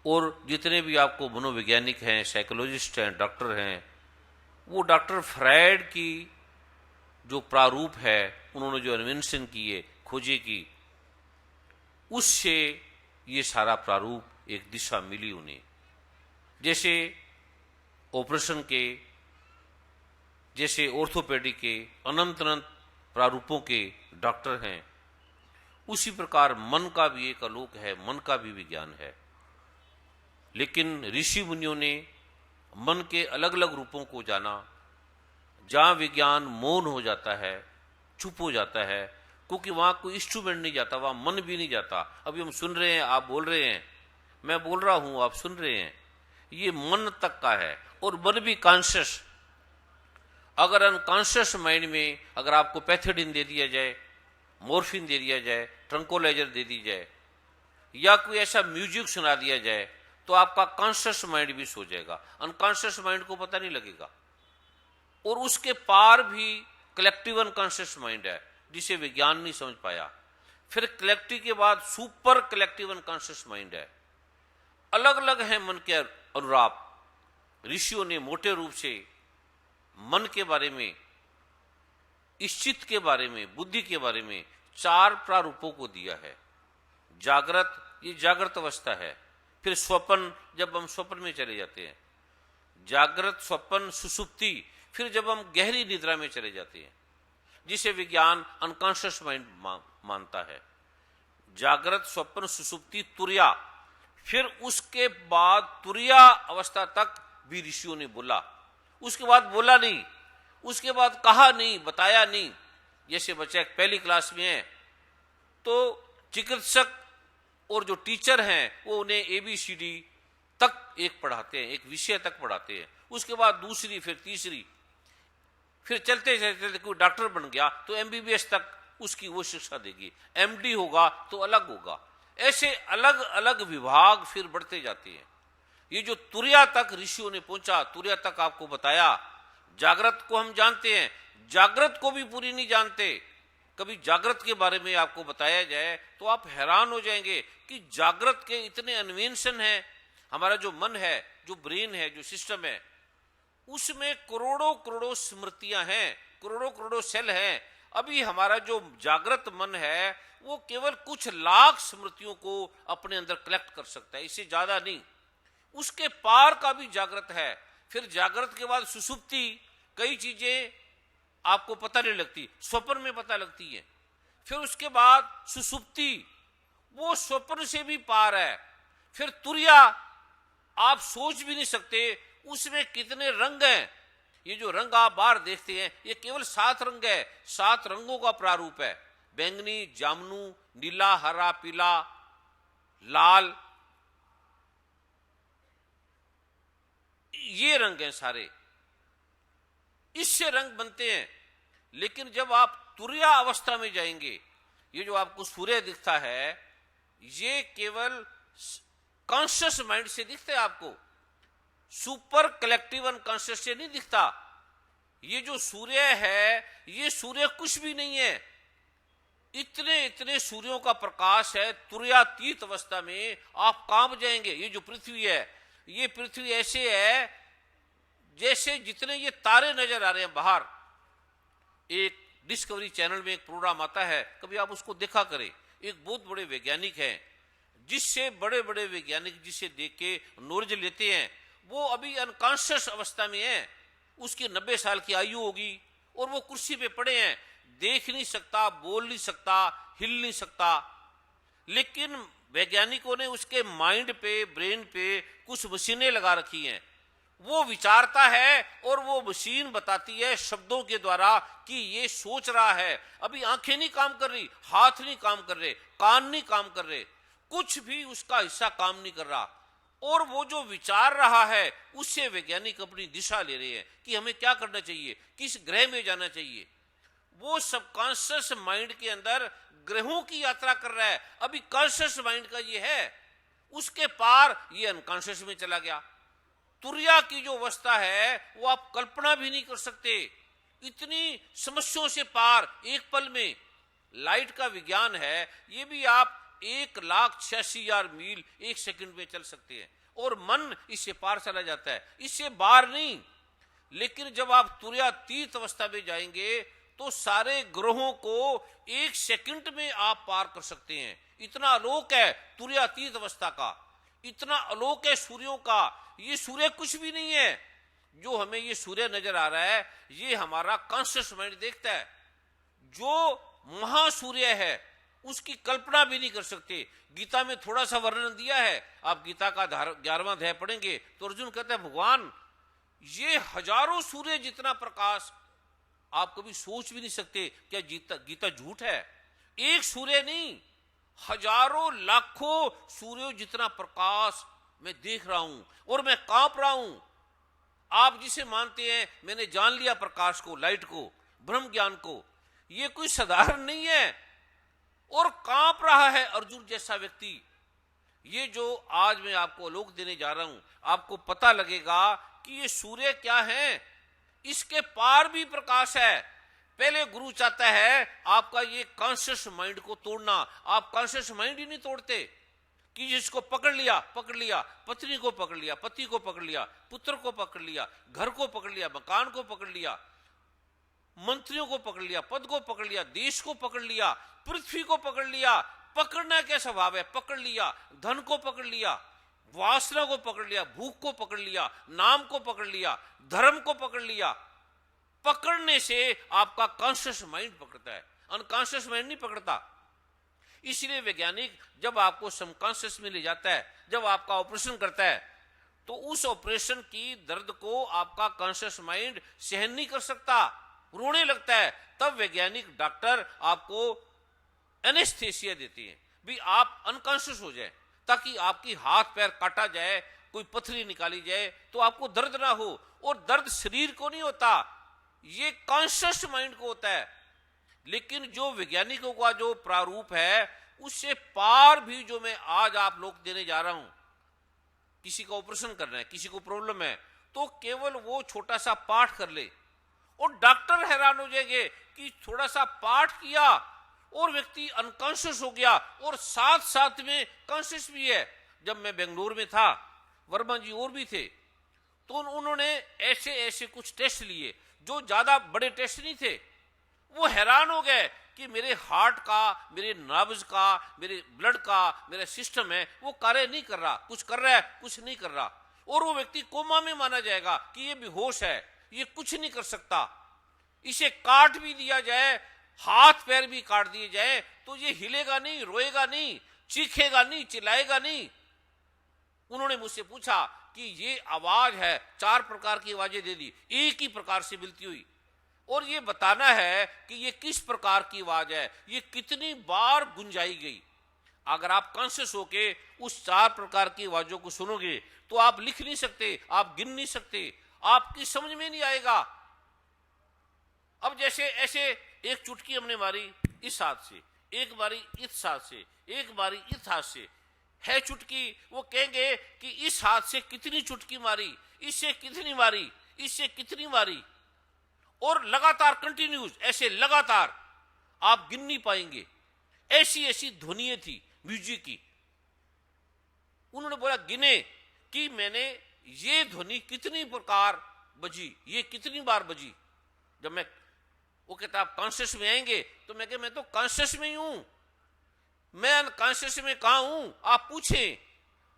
[SPEAKER 5] और जितने भी आपको मनोवैज्ञानिक हैं, साइकोलॉजिस्ट हैं, डॉक्टर हैं, वो डॉक्टर फ्रायड की जो प्रारूप है, उन्होंने जो इन्वेंशन किए, खोजे की, उससे ये सारा प्रारूप एक दिशा मिली उन्हें। जैसे ऑपरेशन के, जैसे ऑर्थोपेडिक के अनंत अनंत प्रारूपों के डॉक्टर हैं, उसी प्रकार मन का भी एक आलोक है, मन का भी विज्ञान है। लेकिन ऋषि मुनियों ने मन के अलग अलग रूपों को जाना। जहां विज्ञान मौन हो जाता है, चुप हो जाता है, क्योंकि वहां कोई इंस्ट्रूमेंट नहीं जाता, वहां मन भी नहीं जाता। अभी हम सुन रहे हैं, आप बोल रहे हैं, मैं बोल रहा हूं, आप सुन रहे हैं, ये मन तक का है। और मन भी कॉन्शियस। अगर अनकॉन्शियस माइंड में अगर आपको पैथेडिन दे दिया जाए, मॉर्फिन दे दिया जाए, ट्रंकोलाइजर दे दी जाए, या कोई ऐसा म्यूजिक सुना दिया जाए, तो आपका कॉन्शियस माइंड भी सो जाएगा, अनकॉन्शियस माइंड को पता नहीं लगेगा। और उसके पार भी कलेक्टिव अनकॉन्शियस माइंड है, जिसे विज्ञान नहीं समझ पाया। फिर कलेक्टिव के बाद सुपर कलेक्टिव अनकॉन्शियस माइंड है। अलग अलग है मन के अनुराप। ऋषियों ने मोटे रूप से मन के बारे में, इस चित्त के बारे में, बुद्धि के बारे में 4 प्रारूपों को दिया है। जागृत, ये जागृत अवस्था है। फिर स्वप्न, जब हम स्वप्न में चले जाते हैं, जागृत, स्वप्न, सुसुप्ति, फिर जब हम गहरी निद्रा में चले जाते हैं, जिसे विज्ञान अनकॉन्शियस माइंड मानता है। जागृत, स्वप्न, सुसुप्ति, तुर्या। फिर उसके बाद तुर्या अवस्था तक भी ऋषियों ने बोला, उसके बाद बोला नहीं, उसके बाद कहा नहीं, बताया नहीं। जैसे बच्चा पहली क्लास में है तो चिकित्सक और जो टीचर हैं वो उन्हें ABCD तक एक पढ़ाते हैं, एक विषय तक पढ़ाते हैं, उसके बाद दूसरी, फिर तीसरी, फिर चलते चलते कोई डॉक्टर बन गया तो MBBS तक उसकी वो शिक्षा देगी, MD होगा तो अलग होगा। ऐसे अलग अलग विभाग फिर बढ़ते जाते हैं। ये जो तुर्या तक ऋषियों ने पहुंचा, तुर्या तक आपको बताया। जागृत को हम जानते हैं, जागृत को भी पूरी नहीं जानते। कभी जागृत के बारे में आपको बताया जाए तो आप हैरान हो जाएंगे कि जागृत के इतने इन्वेंशन हैं। हमारा जो मन है, जो ब्रेन है, जो सिस्टम है, उसमें करोड़ों करोड़ों स्मृतियां हैं, करोड़ों करोड़ों सेल हैं। अभी हमारा जो जागृत मन है वो केवल कुछ लाख स्मृतियों को अपने अंदर कलेक्ट कर सकता है, इससे ज्यादा नहीं। उसके पार का भी जागृत है। फिर जागृत के बाद सुसुप्ति, कई चीजें आपको पता नहीं लगती, स्वप्न में पता लगती है। फिर उसके बाद सुसुप्ति, वो स्वप्न से भी पार है। फिर तुरिया, आप सोच भी नहीं सकते उसमें कितने रंग हैं। ये जो रंग आप बाहर देखते हैं ये केवल 7 रंग है, 7 रंगों का प्रारूप है। बैंगनी, जामुनी, नीला, हरा, पीला, लाल, ये रंग हैं सारे, इससे रंग बनते हैं। लेकिन जब आप तुरिया अवस्था में जाएंगे, ये जो आपको सूर्य दिखता है ये केवल कॉन्शियस माइंड से दिखता है, आपको सुपर कलेक्टिव अनकॉन्शियस से नहीं दिखता। ये जो सूर्य है ये सूर्य कुछ भी नहीं है। इतने इतने सूर्यों का प्रकाश है, तुर्यातीत अवस्था में आप कांप जाएंगे। ये जो पृथ्वी है, ये पृथ्वी ऐसे है जैसे जितने ये तारे नजर आ रहे हैं बाहर। एक डिस्कवरी चैनल में एक प्रोग्राम आता है, कभी आप उसको देखा करें। एक बहुत बड़े वैज्ञानिक हैं, जिससे बड़े बड़े वैज्ञानिक जिसे देख के नॉलेज लेते हैं, वो अभी अनकॉन्शियस अवस्था में है। उसकी 90 साल की आयु होगी और वो कुर्सी पे पड़े हैं, देख नहीं सकता, बोल नहीं सकता, हिल नहीं सकता। लेकिन वैज्ञानिकों ने उसके माइंड पे, ब्रेन पे कुछ मशीनें लगा रखी हैं। वो विचारता है और वो मशीन बताती है शब्दों के द्वारा कि ये सोच रहा है। अभी आंखें नहीं काम कर रही, हाथ नहीं काम कर रहे, कान नहीं काम कर रहे, कुछ भी उसका हिस्सा काम नहीं कर रहा। और वो जो विचार रहा है उससे वैज्ञानिक अपनी दिशा ले रहे हैं कि हमें क्या करना चाहिए, किस ग्रह में जाना चाहिए। वो सबकॉन्शियस माइंड के अंदर ग्रहों की यात्रा कर रहा है। अभी कॉन्शियस माइंड का ये है, उसके पार ये अनकॉन्शियस में चला गया। तुरिया की जो अवस्था है वो आप कल्पना भी नहीं कर सकते। इतनी समस्याओं से पार एक पल में। लाइट का विज्ञान है, ये भी आप 1,86,000 मील 1 सेकंड में चल सकते हैं और मन इससे पार चला जाता है, इससे बाहर नहीं। लेकिन जब आप तुर्यातीत अवस्था में जाएंगे तो सारे ग्रहों को 1 सेकंड में आप पार कर सकते हैं। इतना आलोक है तुर्यातीत अवस्था का, इतना आलोक है सूर्यों का। ये सूर्य कुछ भी नहीं है। जो हमें ये सूर्य नजर आ रहा है ये हमारा कॉन्शियस माइंड देखता है। जो महासूर्य है उसकी कल्पना भी नहीं कर सकते। गीता में थोड़ा सा वर्णन दिया है, आप गीता का 11वां अध्याय पढ़ेंगे तो अर्जुन कहता है भगवान ये हजारों सूर्य जितना प्रकाश आप कभी सोच भी नहीं सकते। क्या गीता झूठ है? एक सूर्य नहीं, हजारों लाखों सूर्यों जितना प्रकाश मैं देख रहा हूं और मैं कांप रहा हूं। आप जिसे मानते हैं मैंने जान लिया प्रकाश को, लाइट को, ब्रह्म ज्ञान को, ये कोई साधारण नहीं है। और कांप रहा है अर्जुन जैसा व्यक्ति। ये जो आज मैं आपको आलोक देने जा रहा हूं, आपको पता लगेगा कि ये सूर्य क्या है, इसके पार भी प्रकाश है। पहले गुरु चाहता है आपका ये कॉन्शियस माइंड को तोड़ना। आप कॉन्शियस माइंड ही नहीं तोड़ते कि जिसको पकड़ लिया, पत्नी को पकड़ लिया, पति को पकड़ लिया, पुत्र को पकड़ लिया, घर को पकड़ लिया, मकान को पकड़ लिया, मंत्रियों को पकड़ लिया, पद को पकड़ लिया, देश को पकड़ लिया, पृथ्वी को पकड़ लिया। पकड़ना क्या स्वभाव है? पकड़ लिया। धन को पकड़ लिया, वासना को पकड़ लिया, भूख को पकड़ लिया, नाम को पकड़ लिया, धर्म को पकड़ लिया। पकड़ने से आपका कॉन्शियस माइंड पकड़ता है, अनकॉन्शियस माइंड नहीं पकड़ता। इसलिए वैज्ञानिक जब आपको सबकॉन्शियस में ले जाता है, जब आपका ऑपरेशन करता है, तो उस ऑपरेशन की दर्द को आपका कॉन्शियस माइंड सहन नहीं कर सकता, रोने लगता है। तब वैज्ञानिक डॉक्टर आपको एनेस्थेसिया देते हैं, भी आप अनकॉन्शियस हो जाए, ताकि आपकी हाथ पैर काटा जाए, कोई पथरी निकाली जाए तो आपको दर्द ना हो। और दर्द शरीर को नहीं होता, ये कॉन्शियस माइंड को होता है। लेकिन जो वैज्ञानिकों का जो प्रारूप है उससे पार भी जो मैं आज आप लोग देने जा रहा हूं, किसी का ऑपरेशन करना है, किसी को प्रॉब्लम है, तो केवल वो छोटा सा पाठ कर ले और डॉक्टर हैरान हो जाएंगे कि थोड़ा सा पाठ किया और व्यक्ति अनकॉन्शियस हो गया और साथ साथ में कॉन्शियस भी है। जब मैं बेंगलुरु में था, वर्मा जी और भी थे, तो उन्होंने ऐसे ऐसे कुछ टेस्ट लिए जो ज्यादा बड़े टेस्ट नहीं थे। वो हैरान हो गए कि मेरे हार्ट का, मेरे नर्व्स का, मेरे ब्लड का, मेरा सिस्टम है वो कार्य नहीं कर रहा, कुछ कर रहा है, कुछ नहीं कर रहा, और वो व्यक्ति कोमा में माना जाएगा कि ये बेहोश है, ये कुछ नहीं कर सकता। इसे काट भी दिया जाए, हाथ पैर भी काट दिए जाए, तो ये हिलेगा नहीं, रोएगा नहीं, चीखेगा नहीं, चिल्लाएगा नहीं। उन्होंने मुझसे पूछा कि ये आवाज है, 4 प्रकार की आवाजें दे दी, एक ही प्रकार से मिलती हुई, और ये बताना है कि ये किस प्रकार की आवाज है, ये कितनी बार गुंजाई गई। अगर आप कॉन्शियस होके उस 4 प्रकार की आवाजों को सुनोगे तो आप लिख नहीं सकते, आप गिन नहीं सकते, आपकी समझ में नहीं आएगा। अब जैसे ऐसे एक चुटकी हमने मारी इस हाथ से, एक बारी इस हाथ से, एक बारी इस हाथ से है चुटकी, वो कहेंगे कि इस हाथ से कितनी चुटकी मारी, इससे कितनी मारी, इससे कितनी मारी, और लगातार कंटिन्यूस ऐसे लगातार आप गिन नहीं पाएंगे। ऐसी ऐसी ध्वनियां थी म्यूजिक की। उन्होंने बोला गिने कि मैंने ये ध्वनि कितनी प्रकार बजी, ये कितनी बार बजी। जब मैं, वो कहता आप कॉन्शियस में आएंगे, तो मैं कह मैं तो कॉन्शियस में ही हूं, मैं अनकॉन्शियस में कहां हूं, आप पूछें।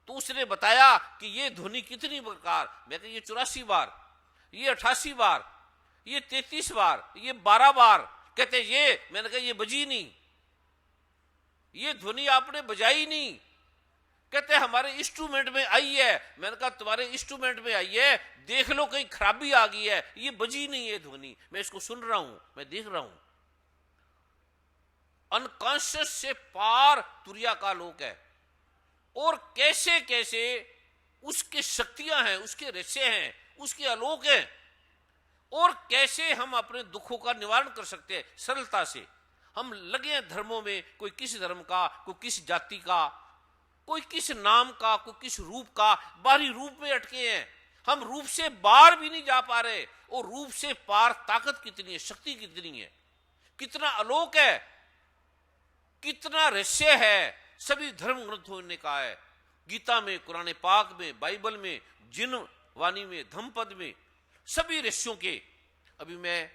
[SPEAKER 5] तो उसने बताया कि ये ध्वनि कितनी प्रकार, मैं कह ये 84 बार, ये 88 बार, ये 33 बार, ये 12 बार। कहते ये, मैंने कहा ये बजी नहीं, ये ध्वनि आपने बजाई नहीं। कहते हमारे इंस्ट्रूमेंट में आई है। मैंने कहा तुम्हारे इंस्ट्रूमेंट में आई है, देख लो कहीं खराबी आ गई है, ये बजी नहीं है ध्वनि, मैं इसको सुन रहा हूं, मैं देख रहा हूं। अनकॉन्शियस से पार तुरिया का लोक है, और कैसे कैसे उसके शक्तियां हैं, उसके रहस्य हैं, उसके आलोक हैं, और कैसे हम अपने दुखों का निवारण कर सकते हैं सरलता से। हम लगे हैं धर्मों में, कोई किस धर्म का, कोई किस जाति का, कोई किस नाम का, कोई किस रूप का, बाहरी रूप में अटके हैं। हम रूप से बाहर भी नहीं जा पा रहे, और रूप से पार ताकत कितनी है, शक्ति कितनी है, कितना आलोक है, कितना रहस्य है। सभी धर्म ग्रंथों ने कहा है, गीता में, कुरान पाक में, बाइबल में, जिन वाणी में, धम्मपद में, सभी रहस्यों के। अभी मैं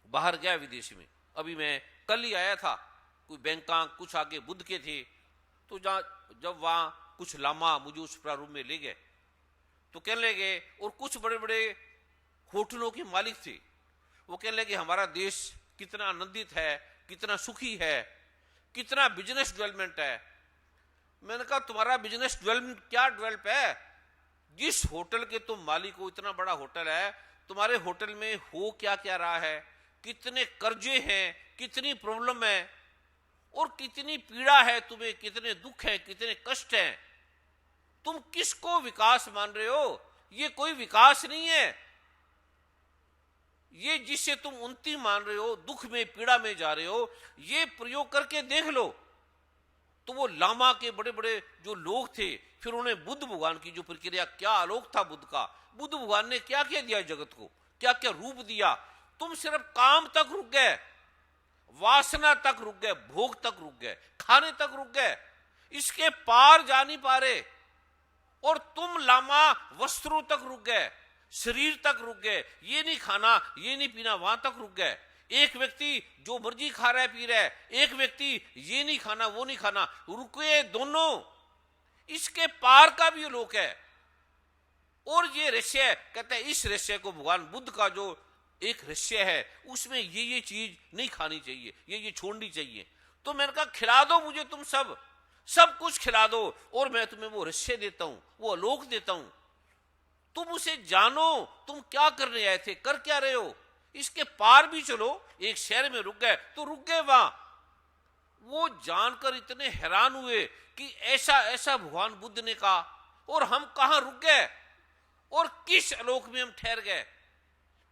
[SPEAKER 5] बाहर गया विदेश में, अभी मैं कल ही आया था, कोई बैंकाक कुछ आगे बुद्ध के थे, तो जब वहां कुछ लामा मुझे उस प्रारूप में ले गए, तो कहने लगे, और कुछ बड़े बड़े होटलों के मालिक थे, वो कहने लगे हमारा देश कितना आनंदित है, कितना सुखी है, कितना बिजनेस डेवलपमेंट है। मैंने कहा तुम्हारा बिजनेस डेवलपमेंट क्या डेवलप है, जिस होटल के तुम मालिक हो, इतना बड़ा होटल है, तुम्हारे होटल में हो क्या क्या रहा है, कितने कर्जे हैं, कितनी प्रॉब्लम है, और कितनी पीड़ा है तुम्हें, कितने दुख हैं, कितने कष्ट हैं। तुम किसको विकास मान रहे हो? ये कोई विकास नहीं है। ये जिससे तुम उन्नति मान रहे हो, दुख में, पीड़ा में जा रहे हो, ये प्रयोग करके देख लो। तो वो लामा के बड़े बड़े जो लोग थे, फिर उन्हें बुद्ध भगवान की जो प्रक्रिया, क्या आलोक था बुद्ध का, बुद्ध भगवान ने क्या क्या दिया जगत को, क्या क्या रूप दिया। तुम सिर्फ काम तक रुक गए, वासना तक रुक गए, भोग तक रुक गए, खाने तक रुक गए, इसके पार जा नहीं पा रहे। और तुम लामा वस्त्रों तक रुक गए, शरीर तक रुक गए, ये नहीं खाना, ये नहीं पीना, वहां तक रुक गए। एक व्यक्ति जो मर्जी खा रहा है, पी रहा है, एक व्यक्ति ये नहीं खाना, वो नहीं खाना, रुके दोनों। इसके पार का भी लोक है। और ये रहस्य, कहते हैं इस रहस्य को भगवान बुद्ध का जो एक रहस्य है, उसमें ये चीज नहीं खानी चाहिए, ये छोड़नी चाहिए। तो मैंने कहा खिला दो मुझे, तुम सब कुछ खिला दो, और मैं तुम्हें वो रहस्य देता हूं, वो आलोक देता हूं। तुम उसे जानो, तुम क्या करने आए थे, कर क्या रहे हो, इसके पार भी चलो। एक शहर में रुक गए तो रुक गए वहां। वो जानकर इतने हैरान हुए कि ऐसा ऐसा भगवान बुद्ध ने कहा, और हम कहां रुक गए, और किस आलोक में हम ठहर गए।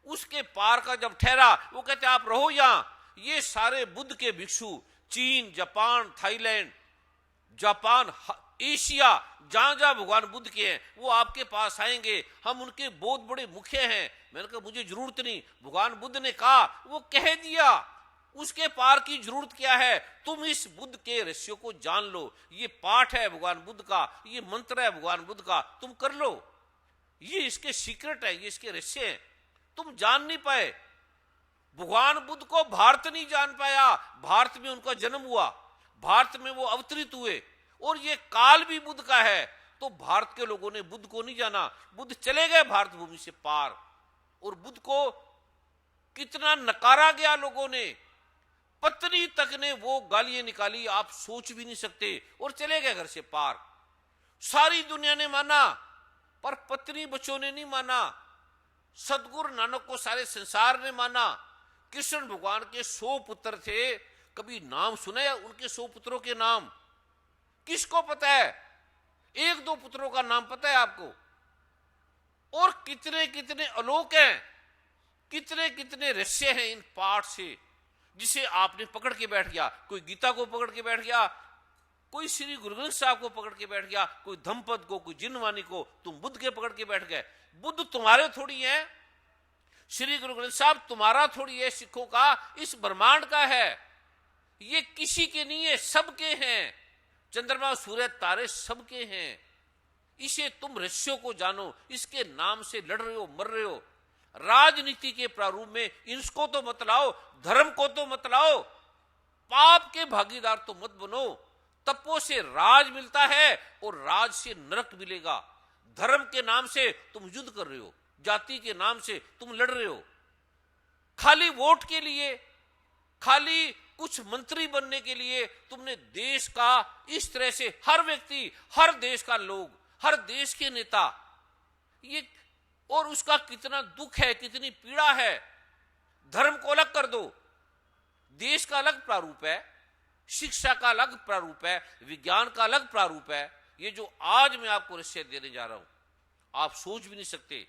[SPEAKER 5] उसके पार का जब ठहरा, वो कहते आप रहो यहां। ये सारे बुद्ध के भिक्षु चीन, जापान, थाईलैंड, जापान, एशिया, जहां जहां भगवान बुद्ध के हैं वो आपके पास आएंगे। हम उनके बहुत बड़े मुखिया हैं। मैंने कहा मुझे जरूरत नहीं, भगवान बुद्ध ने कहा, वो कह दिया, उसके पार की जरूरत क्या है। तुम इस बुद्ध के रहस्यों को जान लो। ये पाठ है भगवान बुद्ध का, ये मंत्र है भगवान बुद्ध का, तुम कर लो। ये इसके सीक्रेट है, ये इसके रहस्य हैं, तुम जान नहीं पाए। भगवान बुद्ध को भारत नहीं जान पाया। भारत में उनका जन्म हुआ, भारत में वो अवतरित हुए, और ये काल भी बुद्ध का है। तो भारत के लोगों ने बुद्ध को नहीं जाना। बुद्ध चले गए भारत भूमि से पार, और बुद्ध को कितना नकारा गया लोगों ने। पत्नी तक ने वो गालियां निकाली, आप सोच भी नहीं सकते, और चले गए घर से पार। सारी दुनिया ने माना, पर पत्नी बच्चों ने नहीं माना। सतगुरु नानक को सारे संसार ने माना। कृष्ण भगवान के 100 पुत्र थे, कभी नाम सुने उनके 100 पुत्रों के नाम? किसको पता है? 1-2 पुत्रों का नाम पता है आपको? और कितने कितने आलोक हैं, कितने कितने रहस्य हैं इन पाठ से, जिसे आपने पकड़ के बैठ गया। कोई गीता को पकड़ के बैठ गया, कोई श्री गुरु ग्रंथ साहब को पकड़ के बैठ गया, कोई धम्मपद को, कोई जिनवाणी को, तुम बुद्ध के पकड़ के बैठ गए। बुद्ध तुम्हारे थोड़ी है, श्री गुरु ग्रंथ साहब तुम्हारा थोड़ी है, सिखों का, इस ब्रह्मांड का है। ये किसी के नहीं है, सबके हैं। चंद्रमा सूर्य तारे सबके हैं। इसे तुम रहस्यों को जानो, इसके नाम से लड़ रहे हो, मर रहे हो। राजनीति के प्रारूप में इसको तो मत लाओ, धर्म को तो मत लाओ, पाप के भागीदार तो मत बनो। तपो से राज मिलता है और राज से नरक मिलेगा। धर्म के नाम से तुम युद्ध कर रहे हो, जाति के नाम से तुम लड़ रहे हो, खाली वोट के लिए, खाली कुछ मंत्री बनने के लिए। तुमने देश का इस तरह से, हर व्यक्ति, हर देश का लोग, हर देश के नेता, ये, और उसका कितना दुख है, कितनी पीड़ा है। धर्म को अलग कर दो, देश का अलग प्रारूप है, शिक्षा का अलग प्रारूप है, विज्ञान का अलग प्रारूप है। ये जो आज मैं आपको रहस्य देने जा रहा हूं, आप सोच भी नहीं सकते।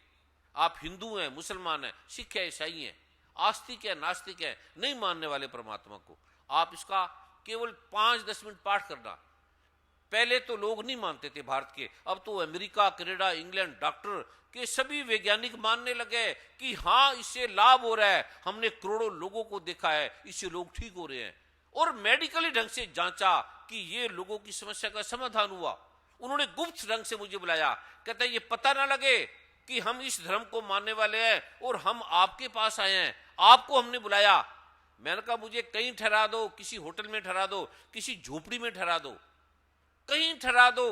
[SPEAKER 5] आप हिंदू हैं, मुसलमान हैं, सिख हैं, ईसाई हैं, आस्तिक है, नास्तिक है, नहीं मानने वाले परमात्मा को, आप इसका केवल 5-10 मिनट पाठ करना। पहले तो लोग नहीं मानते थे भारत के, अब तो अमेरिका, कनाडा, इंग्लैंड, डॉक्टर के सभी वैज्ञानिक मानने लगे कि हाँ, इससे लाभ हो रहा है। हमने करोड़ों लोगों को देखा है, इससे लोग ठीक हो रहे हैं। और मेडिकली ढंग से जांचा कि ये लोगों की समस्या का समाधान हुआ। उन्होंने गुप्त ढंग से मुझे बुलाया, कहते ये पता ना लगे कि हम इस धर्म को मानने वाले हैं और हम आपके पास आए हैं, आपको हमने बुलाया। मैंने कहा मुझे कहीं ठहरा दो, किसी होटल में ठहरा दो, किसी झोपड़ी में ठहरा दो, कहीं ठहरा दो।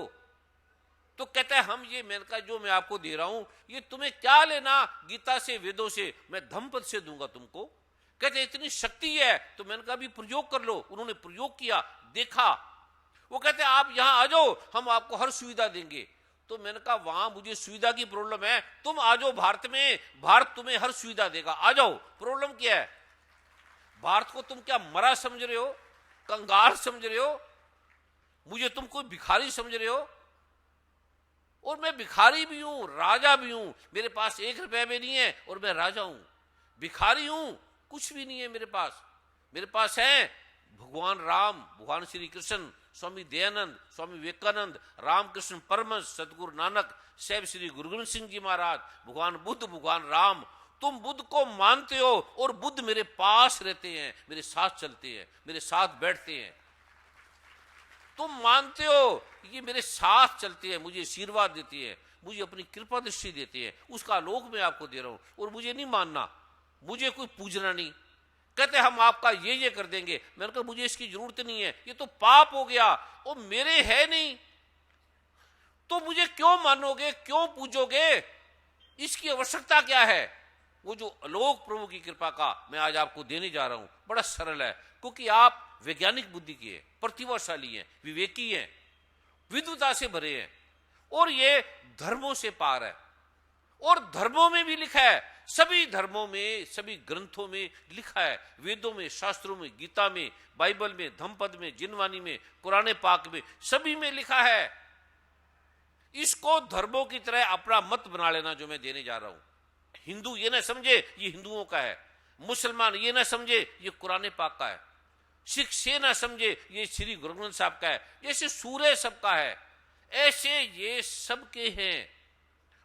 [SPEAKER 5] तो कहता है हम ये, मैंने कहा जो मैं आपको दे रहा हूं ये तुम्हें क्या लेना गीता से, वेदों से, मैं धम्मपद से दूंगा तुमको। कहते इतनी शक्ति है, तो मैंने कहा भी प्रयोग कर लो। उन्होंने प्रयोग किया, देखा। वो कहते आप यहां आ जाओ, हम आपको हर सुविधा देंगे। तो मैंने कहा वहां मुझे सुविधा की प्रॉब्लम है, तुम आ जाओ भारत में, भारत तुम्हें हर सुविधा देगा, आ जाओ। प्रॉब्लम क्या है? भारत को तुम क्या मरा समझ रहे हो, कंगाल समझ रहे हो, मुझे तुम कोई भिखारी समझ रहे हो? और मैं भिखारी भी हूं, राजा भी हूं। मेरे पास 1 रुपया भी नहीं है और मैं राजा हूं। भिखारी हूं, कुछ भी नहीं है मेरे पास। मेरे पास है भगवान राम, भगवान श्री कृष्ण, स्वामी दयानंद, स्वामी विवेकानंद, रामकृष्ण परमहंस, सतगुरु नानक, साहिब श्री गुरु गोविंद सिंह जी महाराज, भगवान बुद्ध, भगवान राम। तुम बुद्ध को मानते हो और बुद्ध मेरे पास रहते हैं, मेरे साथ चलते हैं, मेरे साथ बैठते हैं। तुम मानते हो ये मेरे साथ चलते हैं, मुझे आशीर्वाद देते हैं, मुझे अपनी कृपा दृष्टि देते हैं, उसका आलोक मैं आपको दे रहा हूं। और मुझे नहीं मानना, मुझे कोई पूजना नहीं। कहते हम आपका ये कर देंगे। मैंने कहा मुझे इसकी जरूरत नहीं है, ये तो पाप हो गया, वो मेरे है नहीं, तो मुझे क्यों मानोगे, क्यों पूजोगे, इसकी आवश्यकता क्या है? वो जो आलोक प्रभु की कृपा का मैं आज आपको देने जा रहा हूं, बड़ा सरल है, क्योंकि आप वैज्ञानिक बुद्धि के हैं, प्रतिभाशाली हैं, विवेकी हैं, विद्वता से भरे हैं, और ये धर्मों से पार है। और धर्मों में भी लिखा है, सभी धर्मों में, सभी ग्रंथों में लिखा है, वेदों में, शास्त्रों में, गीता में, बाइबल में, धम्मपद में, जिनवाणी में, कुरान पाक में, सभी में लिखा है। इसको धर्मों की तरह अपना मत बना लेना जो मैं देने जा रहा हूं। हिंदू ये ना समझे ये हिंदुओं का है, मुसलमान ये ना समझे ये कुरान पाक का है, सिख से ना समझे ये श्री गुरु ग्रंथ साहब का है, जैसे सूर्य सबका है। ऐसे ये सबके हैं।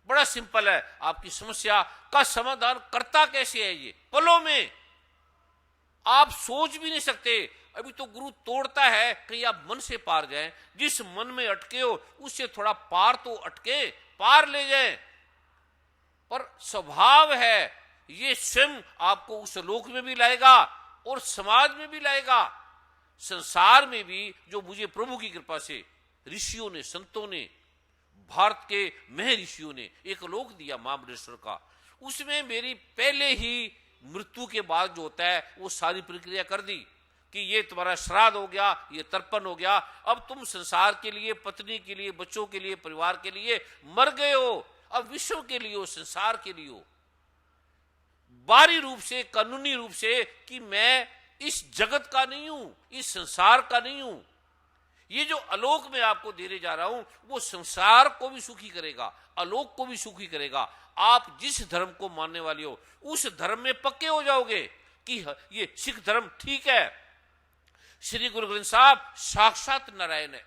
[SPEAKER 5] बड़ा सिंपल है, आपकी समस्या का समाधान करता कैसे है? ये पलों में, आप सोच भी नहीं सकते। अभी तो गुरु तोड़ता है कहीं आप मन से पार जाएं। जिस मन में अटके हो उससे थोड़ा पार तो अटके, पार ले जाएं। पर स्वभाव है ये स्वयं आपको उस लोक में भी लाएगा और समाज में भी लाएगा, संसार में भी। जो मुझे प्रभु की कृपा से ऋषियों ने, संतों ने, भारत के मह ऋषियों ने एक लोक दिया महाबलेश्वर का, उसमें मेरी पहले ही मृत्यु के बाद जो होता है वो सारी प्रक्रिया कर दी कि ये तुम्हारा श्राद्ध हो गया, ये तर्पण हो गया, अब तुम संसार के लिए, पत्नी के लिए, बच्चों के लिए, परिवार के लिए मर गए हो, अब विश्व के लिए हो, संसार के लिए हो। बाहरी रूप से, कानूनी रूप से कि मैं इस जगत का नहीं हूं, इस संसार का नहीं हूं। ये जो आलोक में आपको देने जा रहा हूं वो संसार को भी सुखी करेगा, आलोक को भी सुखी करेगा। आप जिस धर्म को मानने वाले हो उस धर्म में पक्के हो जाओगे कि ये सिख धर्म ठीक है, श्री गुरु ग्रंथ साहब साक्षात नारायण है,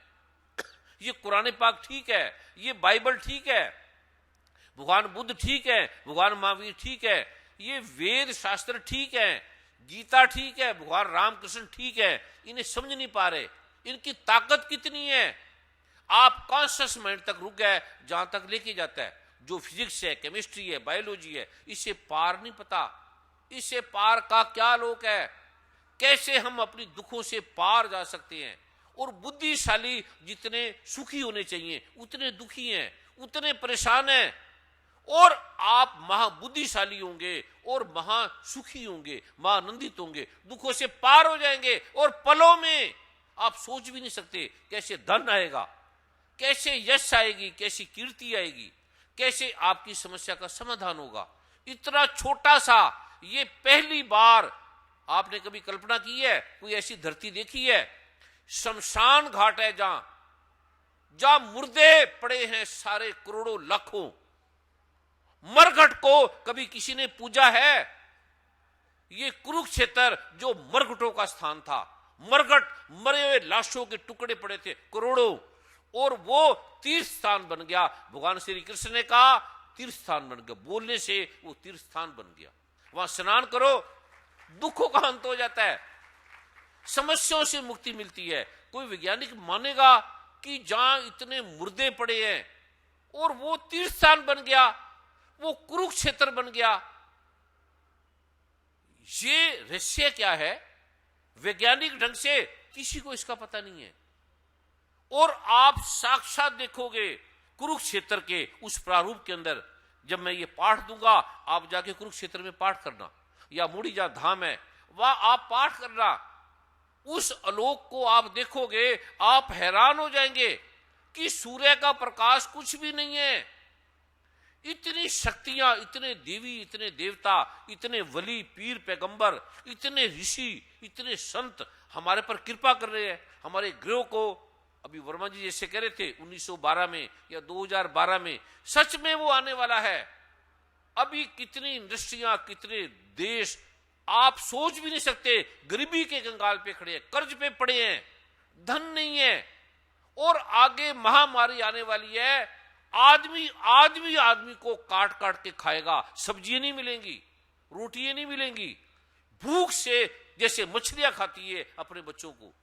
[SPEAKER 5] ये कुरान पाक ठीक है, ये बाइबल ठीक है, भगवान बुद्ध ठीक है, भगवान महावीर ठीक है, ये वेद शास्त्र ठीक है, गीता ठीक है, भगवान रामकृष्ण ठीक है। इन्हें समझ नहीं पा रहे इनकी ताकत कितनी है। आप कॉन्शियस माइंड तक रुक गए, जहां तक लेके जाता है जो फिजिक्स है, केमिस्ट्री है, बायोलॉजी है, इससे पार नहीं पता। इससे पार का क्या लोक है, कैसे हम अपनी दुखों से पार जा सकते हैं। और बुद्धिशाली जितने सुखी होने चाहिए उतने दुखी हैं, उतने परेशान हैं। और आप महाबुद्धिशाली होंगे और महासुखी होंगे, महाआनंदित होंगे, दुखों से पार हो जाएंगे। और पलों में आप सोच भी नहीं सकते कैसे धन आएगा, कैसे यश आएगी, कैसी कीर्ति आएगी, कैसे आपकी समस्या का समाधान होगा। इतना छोटा सा, ये पहली बार आपने कभी कल्पना की है, कोई ऐसी धरती देखी है? शमशान घाट है जहां मुर्दे पड़े हैं सारे करोड़ों लाखों। मरघट को कभी किसी ने पूजा है? ये कुरुक्षेत्र जो मरघटों का स्थान था, मरघट मरे हुए लाशों के टुकड़े पड़े थे करोड़ों, और वो तीर्थ स्थान बन गया। भगवान श्री कृष्ण ने कहा तीर्थ स्थान बन गया, बोलने से वो तीर्थ स्थान बन गया। वहां स्नान करो, दुखों का अंत हो जाता है, समस्याओं से मुक्ति मिलती है। कोई वैज्ञानिक मानेगा कि जहां इतने मुर्दे पड़े हैं और वो तीर्थ स्थान बन गया, वो कुरुक्षेत्र बन गया। ये रहस्य क्या है? वैज्ञानिक ढंग से किसी को इसका पता नहीं है। और आप साक्षात देखोगे कुरुक्षेत्र के उस प्रारूप के अंदर। जब मैं ये पाठ दूंगा, आप जाके कुरुक्षेत्र में पाठ करना, या मुड़ी जहां धाम है वहां आप पाठ करना। उस आलोक को आप देखोगे, आप हैरान हो जाएंगे कि सूर्य का प्रकाश कुछ भी नहीं है। इतनी शक्तियां, इतने देवी, इतने देवता, इतने वली, पीर, पैगंबर, इतने ऋषि, इतने संत हमारे पर कृपा कर रहे हैं। हमारे ग्रह को अभी वर्मा जी जैसे कह रहे थे 1912 में या 2012 में, सच में वो आने वाला है। अभी कितनी इंडस्ट्रियां, कितने देश आप सोच भी नहीं सकते, गरीबी के कंगाल पे खड़े हैं, कर्ज पे पड़े हैं, धन नहीं है, और आगे महामारी आने वाली है। आदमी को काट काट के खाएगा, सब्जियां नहीं मिलेंगी, रोटियां नहीं मिलेंगी, भूख से जैसे मछलियां खाती है अपने बच्चों को,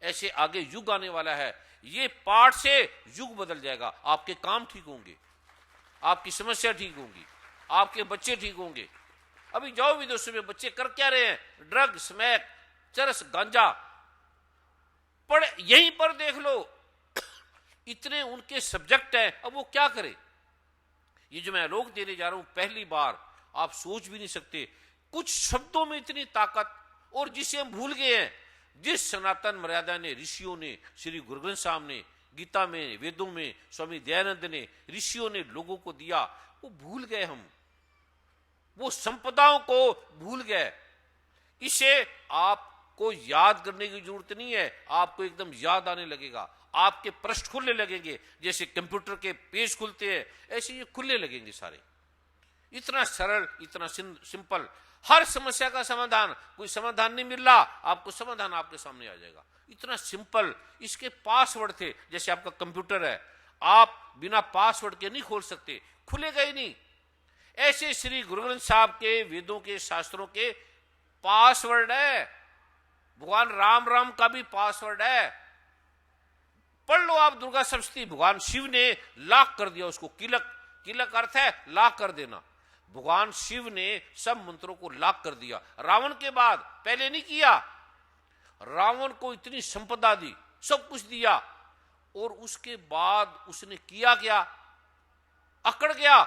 [SPEAKER 5] ऐसे आगे युग आने वाला है। ये पाठ से युग बदल जाएगा। आपके काम ठीक होंगे, आपकी समस्या ठीक होंगी, आपके बच्चे ठीक होंगे। अभी जाओ विदेशों में, बच्चे कर क्या रहे हैं? ड्रग, स्मैक, चरस, गांजा, पर यहीं पर देख लो इतने उनके सब्जेक्ट हैं, अब वो क्या करे? ये जो मैं आलोक देने जा रहा हूं पहली बार, आप सोच भी नहीं सकते। कुछ शब्दों में इतनी ताकत, और जिसे हम भूल गए हैं, जिस सनातन मर्यादा ने ऋषियों ने, श्री गुरु ग्रंथ साहब ने, गीता में, वेदों में, स्वामी दयानंद ने, ऋषियों ने लोगों को दिया, वो भूल गए। हम वो संपदाओं को भूल गए। इसे आपको याद करने की जरूरत नहीं है, आपको एकदम याद आने लगेगा। आपके पृष्ठ खुलने लगेंगे, जैसे कंप्यूटर के पेज खुलते हैं, ऐसे ये खुलने लगेंगे सारे। इतना सरल, इतना सिंपल। हर समस्या का समाधान, कोई समाधान नहीं मिल रहा, आपको समाधान आपके सामने आ जाएगा। इतना सिंपल। इसके पासवर्ड थे, जैसे आपका कंप्यूटर है, आप बिना पासवर्ड के नहीं खोल सकते, खुलेगा ही नहीं। ऐसे श्री गुरु ग्रंथ साहब के, वेदों के, शास्त्रों के पासवर्ड है। भगवान राम का भी पासवर्ड है। पढ़ लो आप दुर्गा सप्तशती, भगवान शिव ने लॉक कर दिया उसको। किलक अर्थ है लॉक कर देना। भगवान शिव ने सब मंत्रों को लॉक कर दिया। रावण के बाद, पहले नहीं किया। रावण को इतनी संपदा दी, सब कुछ दिया, और उसके बाद उसने किया क्या? अकड़ गया।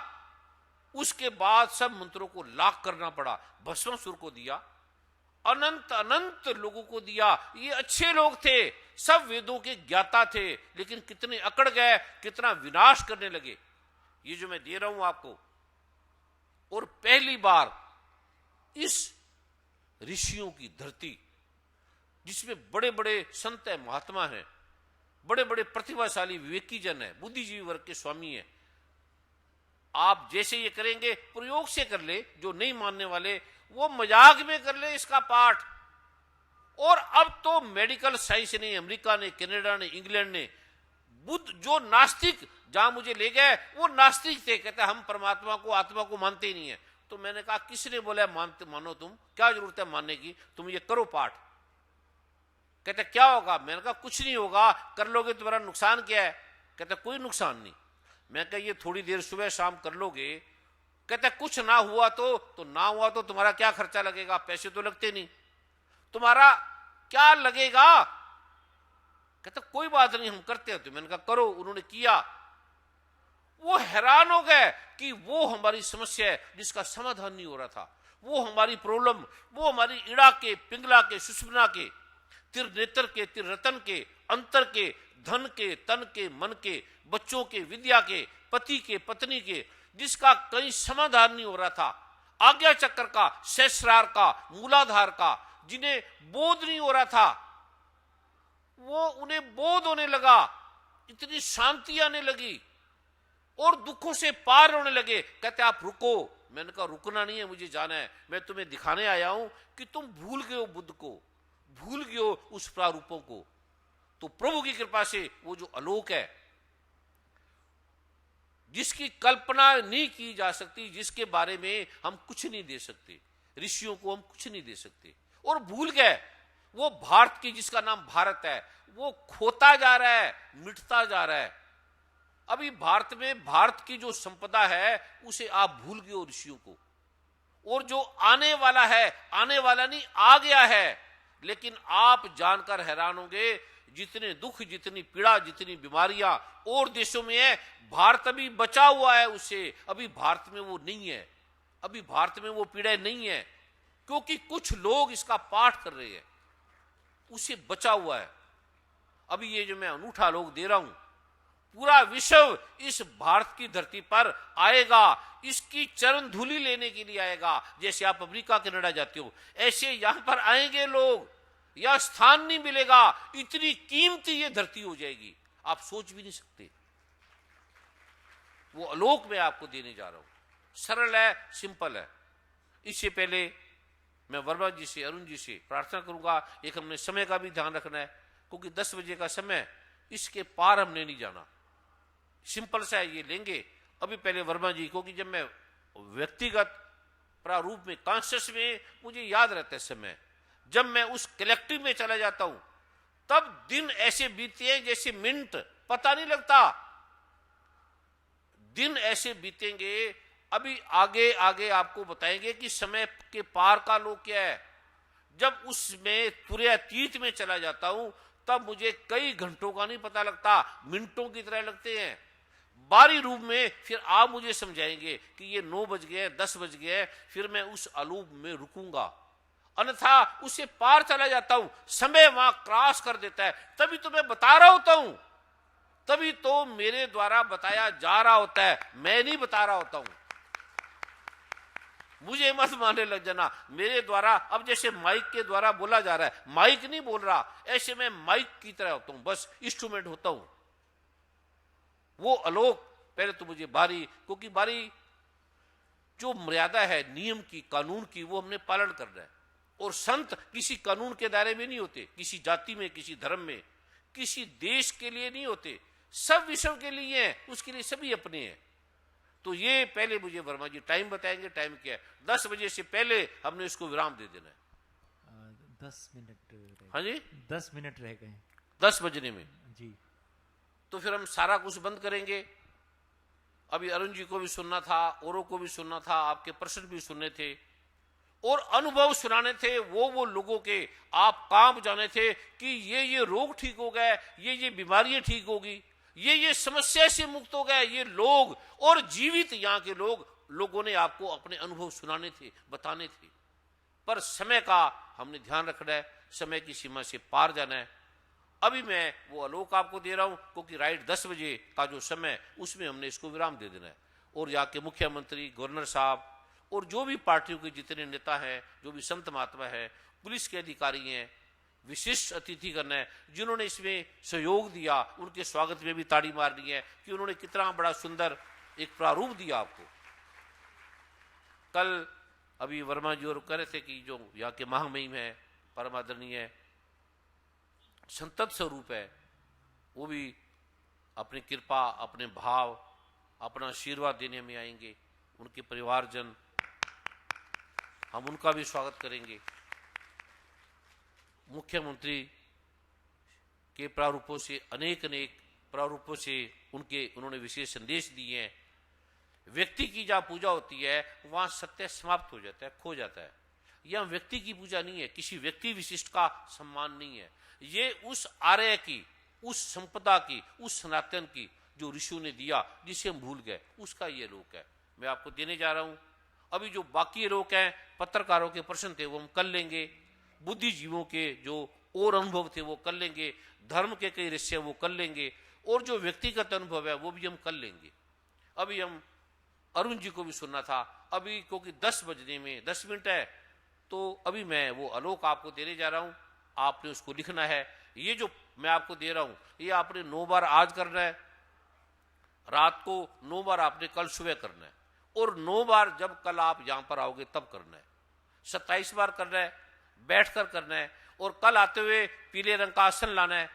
[SPEAKER 5] उसके बाद सब मंत्रों को लॉक करना पड़ा। भस्मासुर को दिया, अनंत लोगों को दिया। ये अच्छे लोग थे, सब वेदों के ज्ञाता थे, लेकिन कितने अकड़ गए, कितना विनाश करने लगे। ये जो मैं दे रहा हूं आपको, और पहली बार इस ऋषियों की धरती, जिसमें बड़े बड़े संत है, महात्मा हैं, बड़े बड़े प्रतिभाशाली विवेकी जन है, बुद्धिजीवी वर्ग के स्वामी है। आप जैसे ये करेंगे, प्रयोग से कर ले, जो नहीं मानने वाले वो मजाक में कर ले इसका पाठ। और अब तो मेडिकल साइंस ने, अमेरिका ने, कनाडा ने, इंग्लैंड ने, बुद्ध जो नास्तिक जहां मुझे ले गए, वो नास्तिक थे, कहते हम परमात्मा को, आत्मा को मानते ही नहीं है। तो मैंने कहा किसने बोला मानो तुम, क्या जरूरत है मानने की, तुम ये करो पाठ। कहते क्या होगा? मैंने कहा कुछ नहीं होगा, कर लोगे तुम्हारा नुकसान क्या है? कहते कोई नुकसान नहीं। मैं कहा ये थोड़ी देर सुबह शाम कर लोगे। कहते कुछ ना हुआ तो ना हुआ तो तुम्हारा क्या खर्चा लगेगा? पैसे तो लगते नहीं, तुम्हारा क्या लगेगा? कहते कोई बात नहीं, हम करते हैं। तो मैंने कहा करो। उन्होंने किया। वो हैरान हो गए कि वो हमारी समस्या है जिसका समाधान नहीं हो रहा था, वो हमारी प्रॉब्लम, वो हमारी इड़ा के, पिंगला के, सुषुम्ना के, तिर नेत्र के, तिर रतन के, अंतर के, धन के, तन के, मन के, बच्चों के, विद्या के, पति के, पत्नी के, जिसका कहीं समाधान नहीं हो रहा था, आज्ञा चक्र का, सहस्रार का, मूलाधार का, जिन्हें बोध नहीं हो रहा था, वो उन्हें बोध होने लगा। इतनी शांति आने लगी और दुखों से पार होने लगे। कहते आप रुको। मैंने कहा रुकना नहीं है, मुझे जाना है। मैं तुम्हें दिखाने आया हूं कि तुम भूल गए हो बुद्ध को, भूल गए हो उस प्रारूपों को। तो प्रभु की कृपा से वो जो आलोक है, जिसकी कल्पना नहीं की जा सकती, जिसके बारे में हम कुछ नहीं दे सकते, ऋषियों को हम कुछ नहीं दे सकते, और भूल गए। वो भारत की, जिसका नाम भारत है, वो खोता जा रहा है, मिटता जा रहा है। अभी भारत में भारत की जो संपदा है उसे आप भूल गए हो, ऋषियों को। और जो आने वाला है, आने वाला नहीं, आ गया है। लेकिन आप जानकर हैरान होंगे, जितने दुख, जितनी पीड़ा, जितनी बीमारियां और देशों में है, भारत अभी बचा हुआ है उससे। अभी भारत में वो नहीं है, अभी भारत में वो पीड़ा नहीं है, क्योंकि कुछ लोग इसका पाठ कर रहे हैं, उसे बचा हुआ है। अभी ये जो मैं अनूठा लोग दे रहा हूं, पूरा विश्व इस भारत की धरती पर आएगा, इसकी चरण धूलि लेने के लिए आएगा। जैसे आप अमेरिका, कनाडा जाते हो, ऐसे यहां पर आएंगे लोग, या स्थान नहीं मिलेगा। इतनी कीमती ये धरती हो जाएगी, आप सोच भी नहीं सकते। वो आलोक मैं आपको देने जा रहा हूं, सरल है, सिंपल है। इससे पहले मैं वर्मा जी से, अरुण जी से प्रार्थना करूंगा। एक हमने समय का भी ध्यान रखना है, क्योंकि 10 बजे का समय, इसके पार हमने नहीं जाना। सिंपल सा है, ये लेंगे। अभी पहले वर्मा जी, क्योंकि जब मैं व्यक्तिगत प्रारूप में, कॉन्शियस में, मुझे याद रहता है समय, जब मैं उस कलेक्टिव में चला जाता हूं, तब दिन ऐसे बीते हैं जैसे मिनट, पता नहीं लगता। दिन ऐसे बीतेंगे। अभी आगे आगे आपको बताएंगे कि समय के पार का लोग क्या है। जब उसमें तुर्यातीत में चला जाता हूं, तब मुझे कई घंटों का नहीं पता लगता, मिनटों की तरह लगते हैं। बारी रूप में फिर आप मुझे समझाएंगे कि ये 9 बज गए, 10 बज गए, फिर मैं उस आलूप में रुकूंगा, अन्यथा उससे पार चला जाता हूं। समय वहां क्रॉस कर देता है। तभी तो मैं बता रहा होता हूं, तभी तो मेरे द्वारा बताया जा रहा होता है, मैं नहीं बता रहा होता हूं। मुझे मत मानने लग जाना, मेरे द्वारा, अब जैसे माइक के द्वारा बोला जा रहा है, माइक नहीं बोल रहा, ऐसे मैं माइक की तरह होता हूं, बस इंस्ट्रूमेंट होता हूं। वो आलोक पहले तो मुझे बारी, क्योंकि बारी जो मर्यादा है नियम की, कानून की, वो हमने पालन करना है। और संत किसी कानून के दायरे में नहीं होते, किसी जाति में, किसी धर्म में, किसी देश के लिए नहीं होते, सब विश्व के लिए हैं, उसके लिए सभी अपने हैं। तो ये पहले मुझे वर्मा जी टाइम बताएंगे, टाइम क्या है? 10 बजे से पहले हमने इसको विराम दे देना है।
[SPEAKER 6] 10 मिनट
[SPEAKER 5] हाँ जी,
[SPEAKER 6] 10 मिनट रह गए
[SPEAKER 5] 10 बजने में।
[SPEAKER 6] जी।
[SPEAKER 5] तो फिर हम सारा कुछ बंद करेंगे। अभी अरुण जी को भी सुनना था, औरों को भी सुनना था, आपके प्रश्न भी सुनने थे और अनुभव सुनाने थे, वो लोगों के आप कांप जाने थे कि ये रोग ठीक हो गए, ये बीमारियां ठीक होगी, ये समस्या से मुक्त हो गए ये लोग, और जीवित यहाँ के लोगों ने आपको अपने अनुभव सुनाने थे, बताने थे। पर समय का हमने ध्यान रखना है, समय की सीमा से पार जाना है। अभी मैं वो आलोक आपको दे रहा हूं, क्योंकि राइट 10 बजे का जो समय, उसमें हमने इसको विराम दे देना है। और यहाँ के मुख्यमंत्री, गवर्नर साहब और जो भी पार्टियों के जितने नेता हैं, जो भी संत महात्मा है, पुलिस के अधिकारी हैं, विशिष्ट अतिथि करना है, जिन्होंने इसमें सहयोग दिया, उनके स्वागत में भी ताड़ी मारनी है कि उन्होंने कितना बड़ा सुंदर एक प्रारूप दिया आपको। कल अभी वर्मा जी और कह रहे थे कि जो यहाँ के महामहिम है, परम आदरणीय संतत स्वरूप है, वो भी अपनी कृपा, अपने भाव, अपना आशीर्वाद देने में आएंगे। उनके परिवारजन, हम उनका भी स्वागत करेंगे। मुख्यमंत्री के प्रारूपों से, अनेक प्रारूपों से उन्होंने विशेष संदेश दिए हैं। व्यक्ति की जहाँ पूजा होती है वहां सत्य समाप्त हो जाता है, खो जाता है। यह व्यक्ति की पूजा नहीं है, किसी व्यक्ति विशिष्ट का सम्मान नहीं है, ये उस आर्य की, उस संपदा की, उस सनातन की जो ऋषियों ने दिया, जिसे हम भूल गए, उसका ये लोक है। मैं आपको देने जा रहा हूं। अभी जो बाकी लोग हैं, पत्रकारों के प्रश्न थे वो हम कर लेंगे, बुद्धिजीवों के जो और अनुभव थे वो कर लेंगे, धर्म के कई रहस्य वो कर लेंगे, और जो व्यक्तिगत अनुभव है वो भी हम कर लेंगे। अभी हम अरुण जी को भी सुनना था, अभी क्योंकि 10 बजने में 10 मिनट है, तो अभी मैं वो आलोक आपको देने जा रहा हूं। आपने उसको लिखना है। ये जो मैं आपको दे रहा हूं, ये आपने 9 बार आज करना है, रात को 9 बार आपने कल सुबह करना है, और 9 बार जब कल आप यहां पर आओगे तब करना है। 27 बार करना है, बैठकर करना है, और कल आते हुए पीले रंग का आसन लाना है।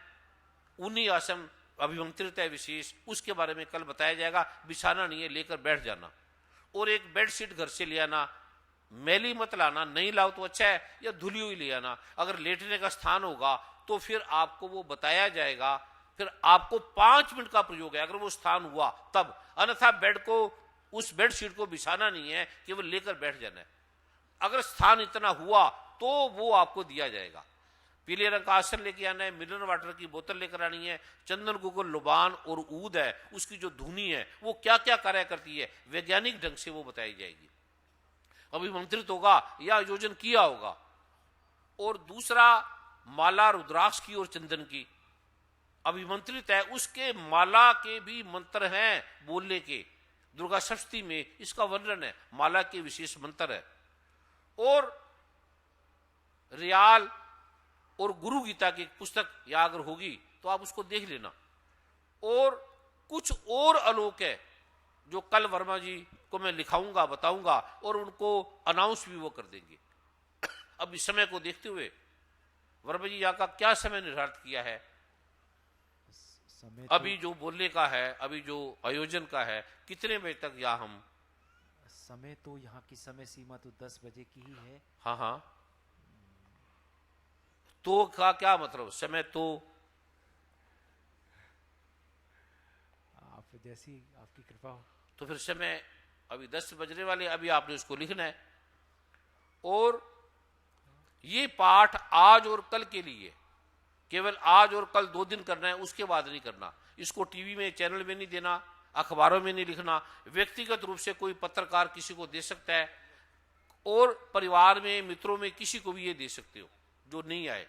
[SPEAKER 5] 19 आसन अभिमंत्रित है विशेष, उसके बारे में कल बताया जाएगा। बिछाना नहीं है, लेकर बैठ जाना। और एक बेडशीट घर से ले आना, मैली मत लाना, नहीं लाओ तो अच्छा है, या धुली हुई ले आना। अगर लेटने का स्थान होगा तो फिर आपको वो बताया जाएगा, फिर आपको 5 मिनट का प्रयोग है अगर वो स्थान हुआ तब, अन्यथा बेड को, उस बेडशीट को बिछाना नहीं है, केवल लेकर बैठ जाना है। अगर स्थान इतना हुआ तो वो आपको दिया जाएगा। पीले रंग का आसन लेके आना है, मिनरल वाटर की बोतल लेकर आनी है, चंदन गुगल लुबान और ऊद है, उसकी जो धुनी है वो क्या क्या कार्य करती है, वैज्ञानिक ढंग से वो बताई जाएगी। अभिमंत्रित होगा या आयोजन किया होगा। और दूसरा, माला रुद्राक्ष की और चंदन की अभिमंत्रित है, उसके माला के भी मंत्र हैं बोलने के। दुर्गा सप्तमी में इसका वर्णन है, माला के विशेष मंत्र है। और रियाल और गुरु गीता की पुस्तक या अगर होगी तो आप उसको देख लेना। और कुछ और आलोक है जो कल वर्मा जी को मैं लिखाऊंगा, बताऊंगा, और उनको अनाउंस भी वो कर देंगे। अब इस समय को देखते हुए वर्मा जी यहाँ का क्या समय निर्धारित किया है?
[SPEAKER 6] समय तो,
[SPEAKER 5] अभी जो बोलने का है, अभी जो आयोजन का है, कितने बजे तक यहाँ हम?
[SPEAKER 6] समय तो यहाँ की समय सीमा तो 10 बजे की ही है।
[SPEAKER 5] हाँ हाँ, तो का क्या मतलब? समय तो
[SPEAKER 6] आप जैसी आपकी कृपा हो।
[SPEAKER 5] तो फिर समय अभी 10 बजने वाले, अभी आपने उसको लिखना है। और ये पाठ आज और कल के लिए, केवल आज और कल 2 दिन करना है, उसके बाद नहीं करना। इसको टीवी में, चैनल में नहीं देना, अखबारों में नहीं लिखना। व्यक्तिगत रूप से कोई पत्रकार किसी को दे सकता है, और परिवार में, मित्रों में किसी को भी ये दे सकते हो जो नहीं आए।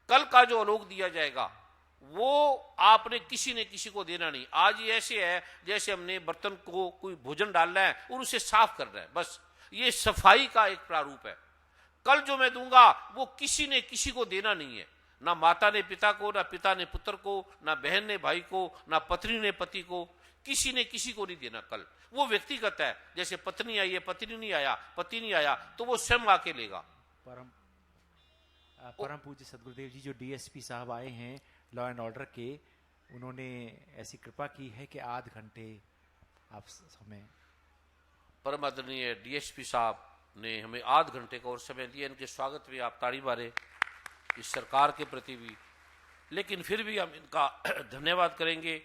[SPEAKER 5] कल का जो आलोक दिया जाएगा वो आपने किसी ने किसी को देना नहीं। आज ये ऐसे है जैसे हमने बर्तन को कोई भोजन डालना है और उसे साफ करना है, बस ये सफाई का एक प्रारूप है। कल जो मैं दूंगा वो किसी ने किसी को देना नहीं है, ना माता ने पिता को, ना पिता ने पुत्र को, ना बहन ने भाई को, ना पत्नी ने पति को, किसी ने किसी को नहीं देना। कल वो व्यक्तिगत है। जैसे पत्नी आई है, पति नहीं आया, पति नहीं आया तो वो स्वयं आके लेगा।
[SPEAKER 6] परम परम पूज्य सदगुरुदेव जी जो डीएसपी साहब आए हैं लॉ एंड ऑर्डर के, उन्होंने ऐसी कृपा की है कि आध घंटे आप समय।
[SPEAKER 5] परम आदरणीय डीएसपी साहब ने हमें आध घंटे का और समय दिया। इनके स्वागत में आप ताड़ी मारे, इस सरकार के प्रति भी। लेकिन फिर भी हम इनका धन्यवाद करेंगे।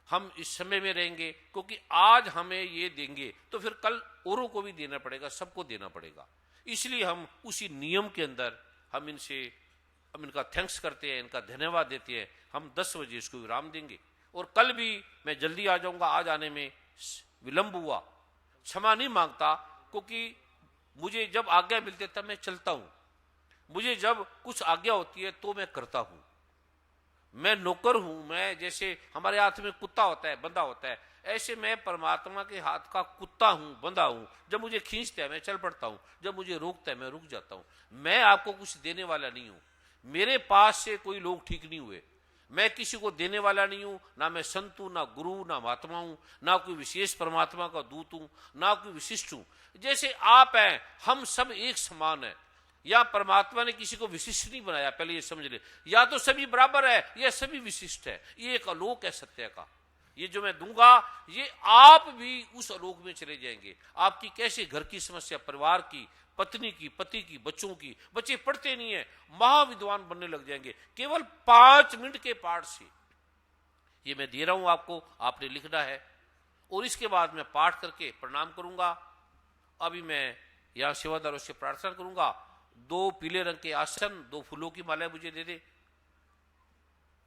[SPEAKER 5] हम इस समय में रहेंगे क्योंकि आज हमें ये देंगे तो फिर कल औरों को भी देना पड़ेगा, सबको देना पड़ेगा। इसलिए हम उसी नियम के अंदर हम इनका थैंक्स करते हैं, इनका धन्यवाद देते हैं। हम 10 बजे इसको विराम देंगे और कल भी मैं जल्दी आ जाऊंगा। आज आने में विलंब हुआ, क्षमा नहीं मांगता, क्योंकि मुझे जब आज्ञा मिलती है तब मैं चलता हूं। मुझे जब कुछ आज्ञा होती है तो मैं करता हूं। मैं नौकर हूं। मैं जैसे हमारे हाथ में कुत्ता होता है, बंधा होता है, ऐसे मैं परमात्मा के हाथ का कुत्ता हूं, बंधा हूं। जब मुझे खींचता है मैं चल पड़ता हूं, जब मुझे रोकता है मैं रुक जाता हूं। मैं आपको कुछ देने वाला नहीं हूं। मेरे पास से कोई लोग ठीक नहीं हुए। मैं किसी को देने वाला नहीं हूं। ना मैं संत हूं, ना गुरु, ना महात्मा हूं, ना कोई विशेष परमात्मा का दूत हूं, ना कोई विशिष्ट हूं। जैसे आप हैं, हम सब एक समान हैं। या परमात्मा ने किसी को विशिष्ट नहीं बनाया, पहले ये समझ ले। या तो सभी बराबर है या सभी विशिष्ट है। ये एक आलोक है सत्य का। ये जो मैं दूंगा, ये आप भी उस आलोक में चले जाएंगे। आपकी कैसे घर की समस्या, परिवार की, पत्नी की, पति की, बच्चों की, बच्चे पढ़ते नहीं है, महाविद्वान बनने लग जाएंगे केवल 5 मिनट के पाठ से। ये मैं दे रहा हूं आपको, आपने लिखना है। और इसके बाद मैं पाठ करके प्रणाम करूंगा। अभी मैं यहां सेवादारों से प्रार्थना करूंगा, 2 पीले रंग के आसन, 2 फूलों की माला मुझे दे दे।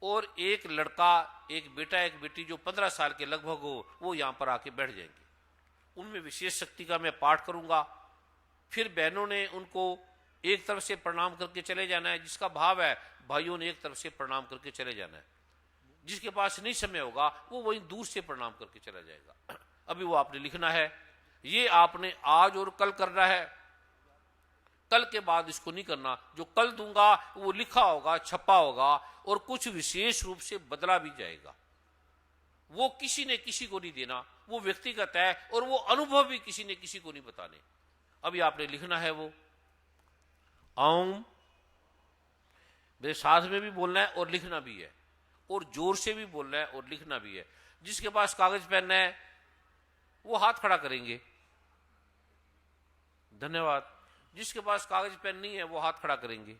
[SPEAKER 5] और एक लड़का, एक बेटा, एक बेटी जो 15 साल के लगभग हो, वो यहां पर आके बैठ जाएंगे। उनमें विशेष शक्ति का मैं पाठ करूंगा। फिर बहनों ने उनको एक तरफ से प्रणाम करके चले जाना है। जिसका भाव है, भाइयों ने एक तरफ से प्रणाम करके चले जाना है। जिसके पास नहीं समय होगा वो वहीं दूर से प्रणाम करके चला जाएगा। अभी वो आपने लिखना है। ये आपने आज और कल करना है। कल के बाद इसको नहीं करना। जो कल दूंगा वो लिखा होगा, छपा होगा और कुछ विशेष रूप से बदला भी जाएगा। वो किसी ने किसी को नहीं देना, वो व्यक्तिगत है और वो अनुभव भी किसी ने किसी को नहीं बताने। अभी आपने लिखना है वो ओम। मेरे साथ में भी बोलना है और लिखना भी है, और जोर से भी बोलना है और लिखना भी है। जिसके पास कागज पेन है वो हाथ खड़ा करेंगे। धन्यवाद। जिसके पास कागज पेन नहीं है वो हाथ खड़ा करेंगे।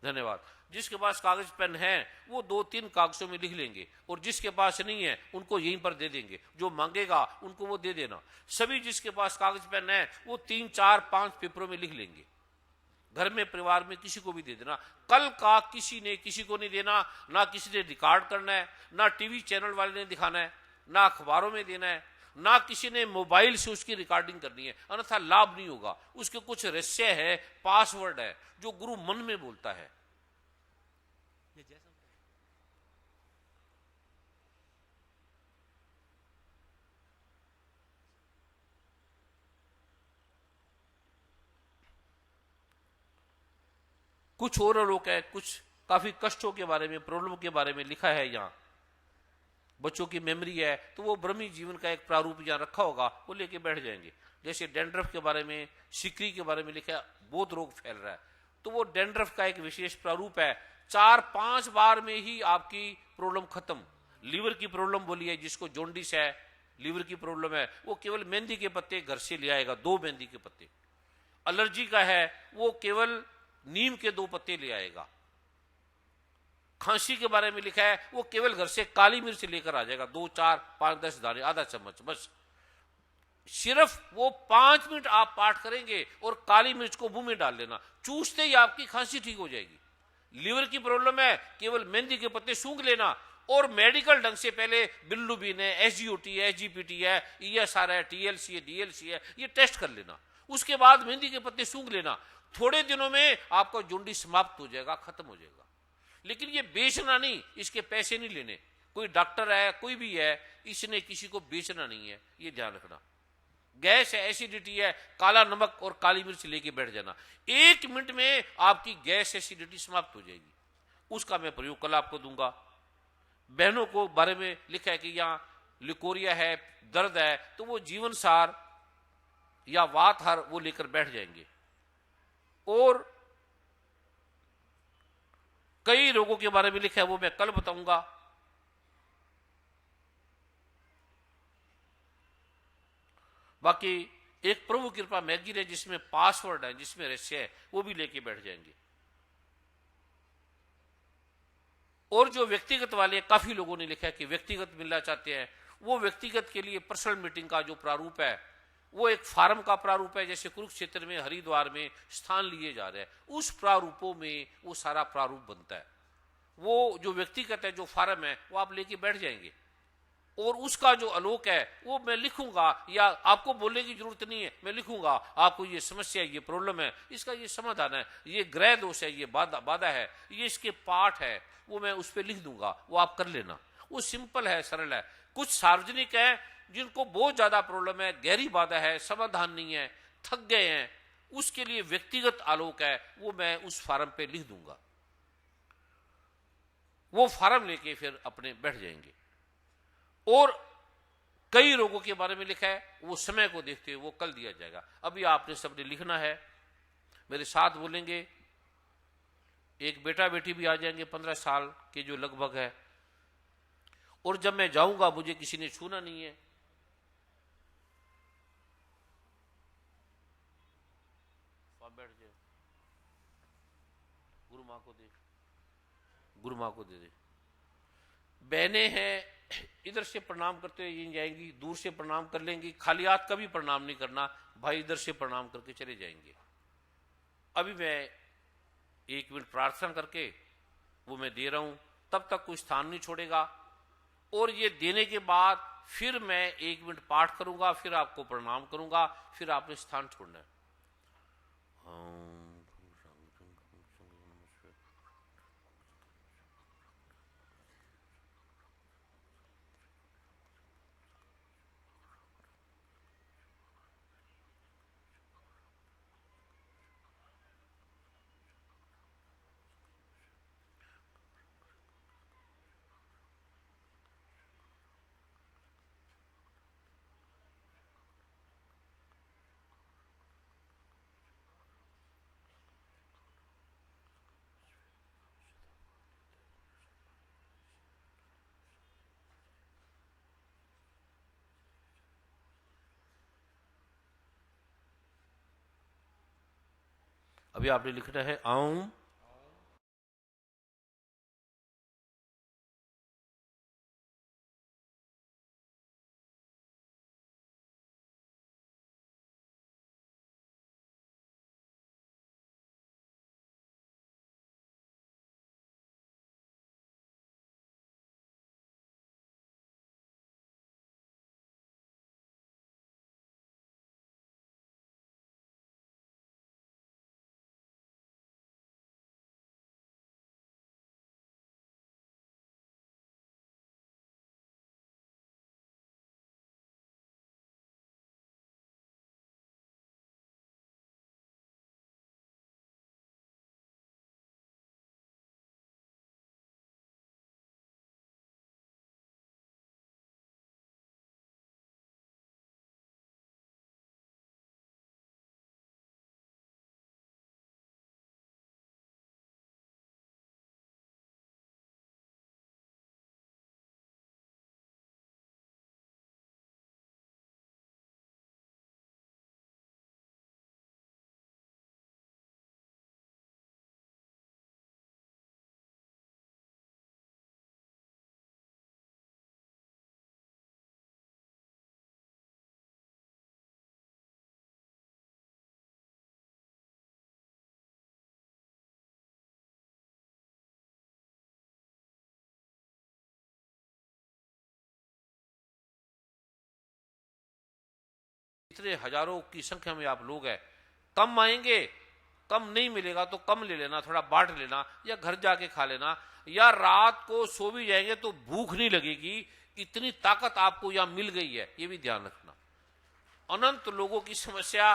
[SPEAKER 5] धन्यवाद। जिसके पास कागज पेन है वो 2-3 कागजों में लिख लेंगे, और जिसके पास नहीं है उनको यहीं पर दे देंगे। जो मांगेगा उनको वो दे देना। सभी जिसके पास कागज पेन है वो 3, 4, 5 पेपरों में लिख लेंगे। घर में, परिवार में किसी को भी दे देना। कल का किसी ने किसी को नहीं देना। ना किसी ने रिकॉर्ड करना है, ना टीवी चैनल वाले ने दिखाना है, ना अखबारों में देना है, ना किसी ने मोबाइल से उसकी रिकॉर्डिंग करनी है, अन्यथा लाभ नहीं होगा। उसके कुछ रहस्य है, पासवर्ड है जो गुरु मन में बोलता है। कुछ और लोग है, कुछ काफी कष्टों के बारे में, प्रॉब्लम के बारे में लिखा है। यहाँ बच्चों की मेमोरी है तो वो ब्रह्मी जीवन का एक प्रारूप यहाँ रखा होगा, वो लेके बैठ जाएंगे। जैसे डैंड्रफ के बारे में, सिकरी के बारे में लिखा है, बहुत रोग फैल रहा है, तो वो डैंड्रफ का एक विशेष प्रारूप है। 4-5 बार में ही आपकी प्रॉब्लम खत्म। लीवर की प्रॉब्लम बोली है, जिसको जॉन्डिस है, लीवर की प्रॉब्लम है, वो केवल मेहंदी के पत्ते घर से ले आएगा, 2 मेहंदी के पत्ते। एलर्जी का है वो केवल नीम के 2 पत्ते ले आएगा। खांसी के बारे में लिखा है वो केवल घर से काली मिर्च लेकर आ जाएगा, 2, 4, 5, 10 दाने, आधा चम्मच बस। सिर्फ वो 5 मिनट आप पाठ करेंगे और काली मिर्च को मुंह में डाल लेना, चूसते ही आपकी खांसी ठीक हो जाएगी। लीवर की प्रॉब्लम है, केवल मेहंदी के पत्ते सूंघ लेना, और मेडिकल ढंग से पहले बिल्लुबिन है, एसजीओटी है, एसजीपीटी है, ईएसआर है, टीएलसी है, डीएलसी है, ये टेस्ट कर लेना। उसके बाद मेहंदी के पत्ते सूंघ लेना। थोड़े दिनों में आपका जॉन्डिस समाप्त हो जाएगा, खत्म हो जाएगा। लेकिन ये बेचना नहीं, इसके पैसे नहीं लेने। कोई डॉक्टर है, कोई भी है, इसने किसी को बेचना नहीं है, ये ध्यान रखना। गैस है, एसिडिटी है, काला नमक और काली मिर्च लेके बैठ जाना। 1 मिनट में आपकी गैस, एसिडिटी समाप्त हो जाएगी। उसका मैं प्रयोग कल आपको दूंगा। बहनों को बारे में लिखा है कि यहाँ लिकोरिया है, दर्द है, तो वो जीवन सार या वात हार वो लेकर बैठ जाएंगे। और कई रोगों के बारे में लिखा है, वो मैं कल बताऊंगा। बाकी एक प्रभु कृपा मैगजीन है जिसमें पासवर्ड है, जिसमें रहस्य है, वो भी लेके बैठ जाएंगे। और जो व्यक्तिगत वाले, काफी लोगों ने लिखा है कि व्यक्तिगत मिलना चाहते हैं, वो व्यक्तिगत के लिए पर्सनल मीटिंग का जो प्रारूप है, वो एक फार्म का प्रारूप है। जैसे कुरुक्षेत्र में, हरिद्वार में स्थान लिए जा रहे हैं, उस प्रारूपों में वो सारा प्रारूप बनता है। वो जो व्यक्तिगत है, जो फार्म है, वो आप लेके बैठ जाएंगे, और उसका जो आलोक है वो मैं लिखूंगा, या आपको बोलने की जरूरत नहीं है, मैं लिखूंगा आपको ये समस्या, ये प्रॉब्लम है, इसका ये समाधान है, ये ग्रह दोष है, ये बाधा है, ये इसके पाठ है, वो मैं उस पर लिख दूंगा, वो आप कर लेना। वो सिंपल है, सरल है। कुछ सार्वजनिक है जिनको बहुत ज्यादा प्रॉब्लम है, गहरी बाधा है, समाधान नहीं है, थक गए हैं, उसके लिए व्यक्तिगत आलोक है, वो मैं उस फार्म पे लिख दूंगा। वो फार्म लेके फिर अपने बैठ जाएंगे। और कई रोगों के बारे में लिखा है, वो समय को देखते हुए वो कल दिया जाएगा। अभी आपने सबने लिखना है, मेरे साथ बोलेंगे। एक बेटा बेटी भी आ जाएंगे 15 साल के जो लगभग है। और जब मैं जाऊंगा, मुझे किसी ने छूना नहीं है। आप बैठ जाओ, गुरु माँ को दे, गुरु माँ को दे दे। बहनें हैं, इधर से प्रणाम करते हुए ये जाएंगी, दूर से प्रणाम कर लेंगी, खाली हाथ कभी प्रणाम नहीं करना, भाई इधर से प्रणाम करके चले जाएंगे। अभी मैं 1 मिनट प्रार्थना करके वो मैं दे रहा हूं, तब तक कोई स्थान नहीं छोड़ेगा। और ये देने के बाद फिर मैं 1 मिनट पाठ करूंगा, फिर आपको प्रणाम करूंगा, फिर आपने स्थान छोड़ना है। अभी आपने लिखना है आऊं इतने हजारों की संख्या में आप लोग हैं, कम आएंगे, कम नहीं मिलेगा तो कम ले लेना, थोड़ा बांट लेना, या घर जाके खा लेना, या रात को सो भी जाएंगे तो भूख नहीं लगेगी, इतनी ताकत आपको यहां मिल गई है, ये भी ध्यान रखना। अनंत लोगों की समस्या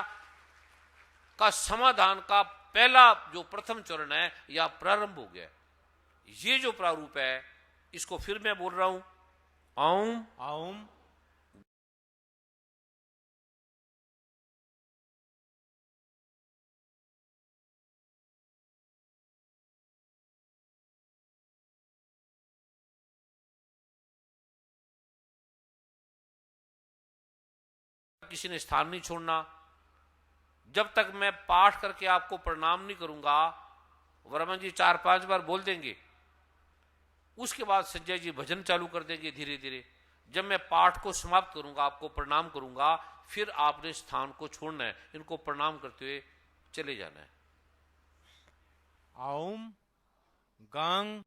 [SPEAKER 5] का समाधान का पहला जो प्रथम चरण है, यह प्रारंभ हो गया। ये जो प्रारूप है, इसको फिर मैं बोल रहा हूं, आऊं
[SPEAKER 6] आऊं
[SPEAKER 5] किसी ने स्थान नहीं छोड़ना। जब तक मैं पाठ करके आपको प्रणाम नहीं करूंगा, वर्मा जी 4-5 बार बोल देंगे, उसके बाद संजय जी भजन चालू कर देंगे धीरे धीरे। जब मैं पाठ को समाप्त करूंगा, आपको प्रणाम करूंगा, फिर आपने स्थान को छोड़ना है, इनको प्रणाम करते हुए चले जाना है।
[SPEAKER 4] औम गंग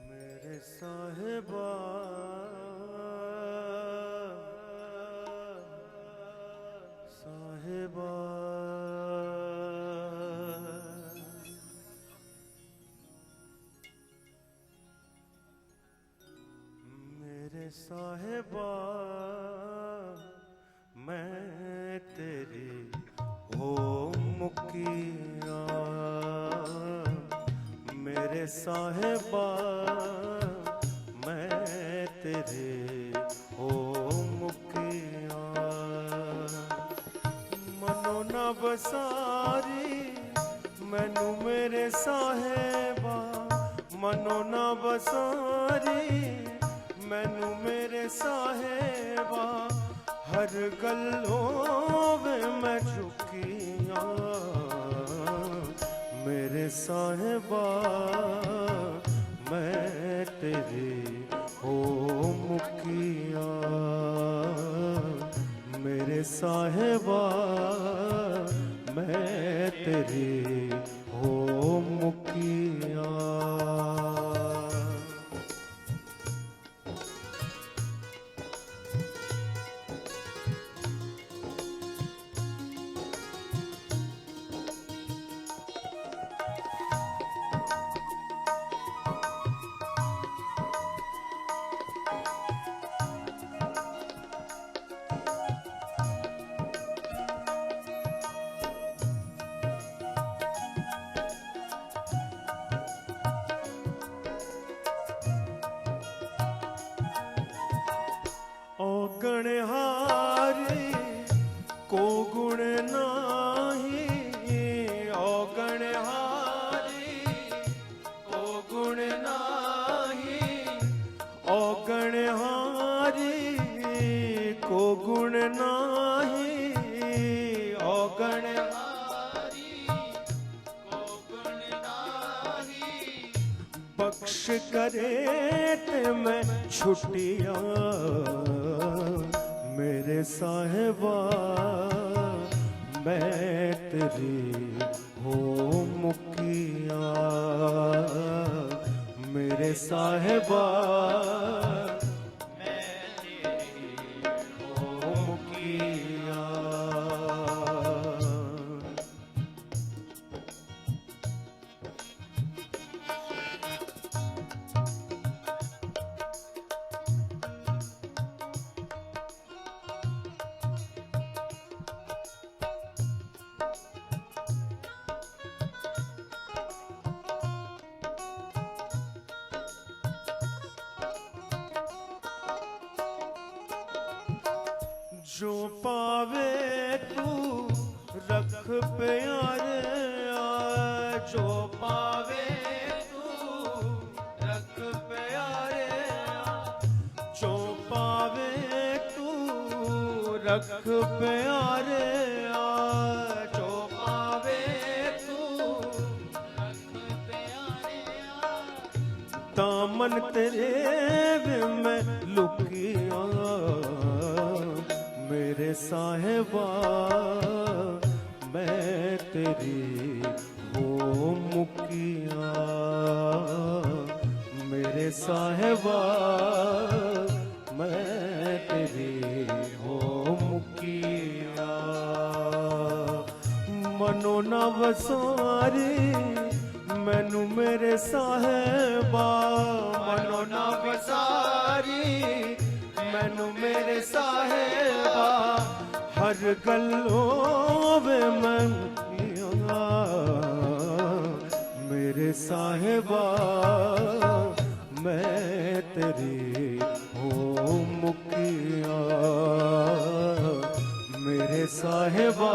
[SPEAKER 1] मेरे साहिबा साहिबा मेरे साहिबा मैं तेरी हो मुकिया, मेरे साहिबा मैं तेरे हो मुकिया। मनो ना बसारी मैनू मेरे साहिबा, मनो ना बसारी मैनू मेरे साहिबा, हर गलों में मैं झुकिया, मेरे साहिबा मैं तेरे हो मुकिया, मेरे साहिबा मैं तेरे हो मुकिया। गणहारी को गुण नाही, ओ गणहारी को गुण नाही, ओ गणहारी को गुण नाही, ओ गणहारी को गुण नाही, बख्श करे ते मैं छुटिया, मेरे साहिबा मैं तेरी हो मुकिया, मेरे साहिबा मैं तेरी हो मुकिया। जो पावे तू रख प्यारे जो पावे तू, रख प्यारे जो पावे तू, रख प्यारे जो पावे तू, रख प्यारे दामन तेरे वे मैं लुकिया मेरे साहिबा मैं तेरी हो मुकिया मेरे साहिबा मैं तेरी हो मुकिया मनो ना वसारी मैनू मेरे साहिबा मनो ना वसारी मैनू मेरे साहिबा हर गलों में मैं मेरे साहिबा मैं तेरी हो मुकिया मेरे साहिबा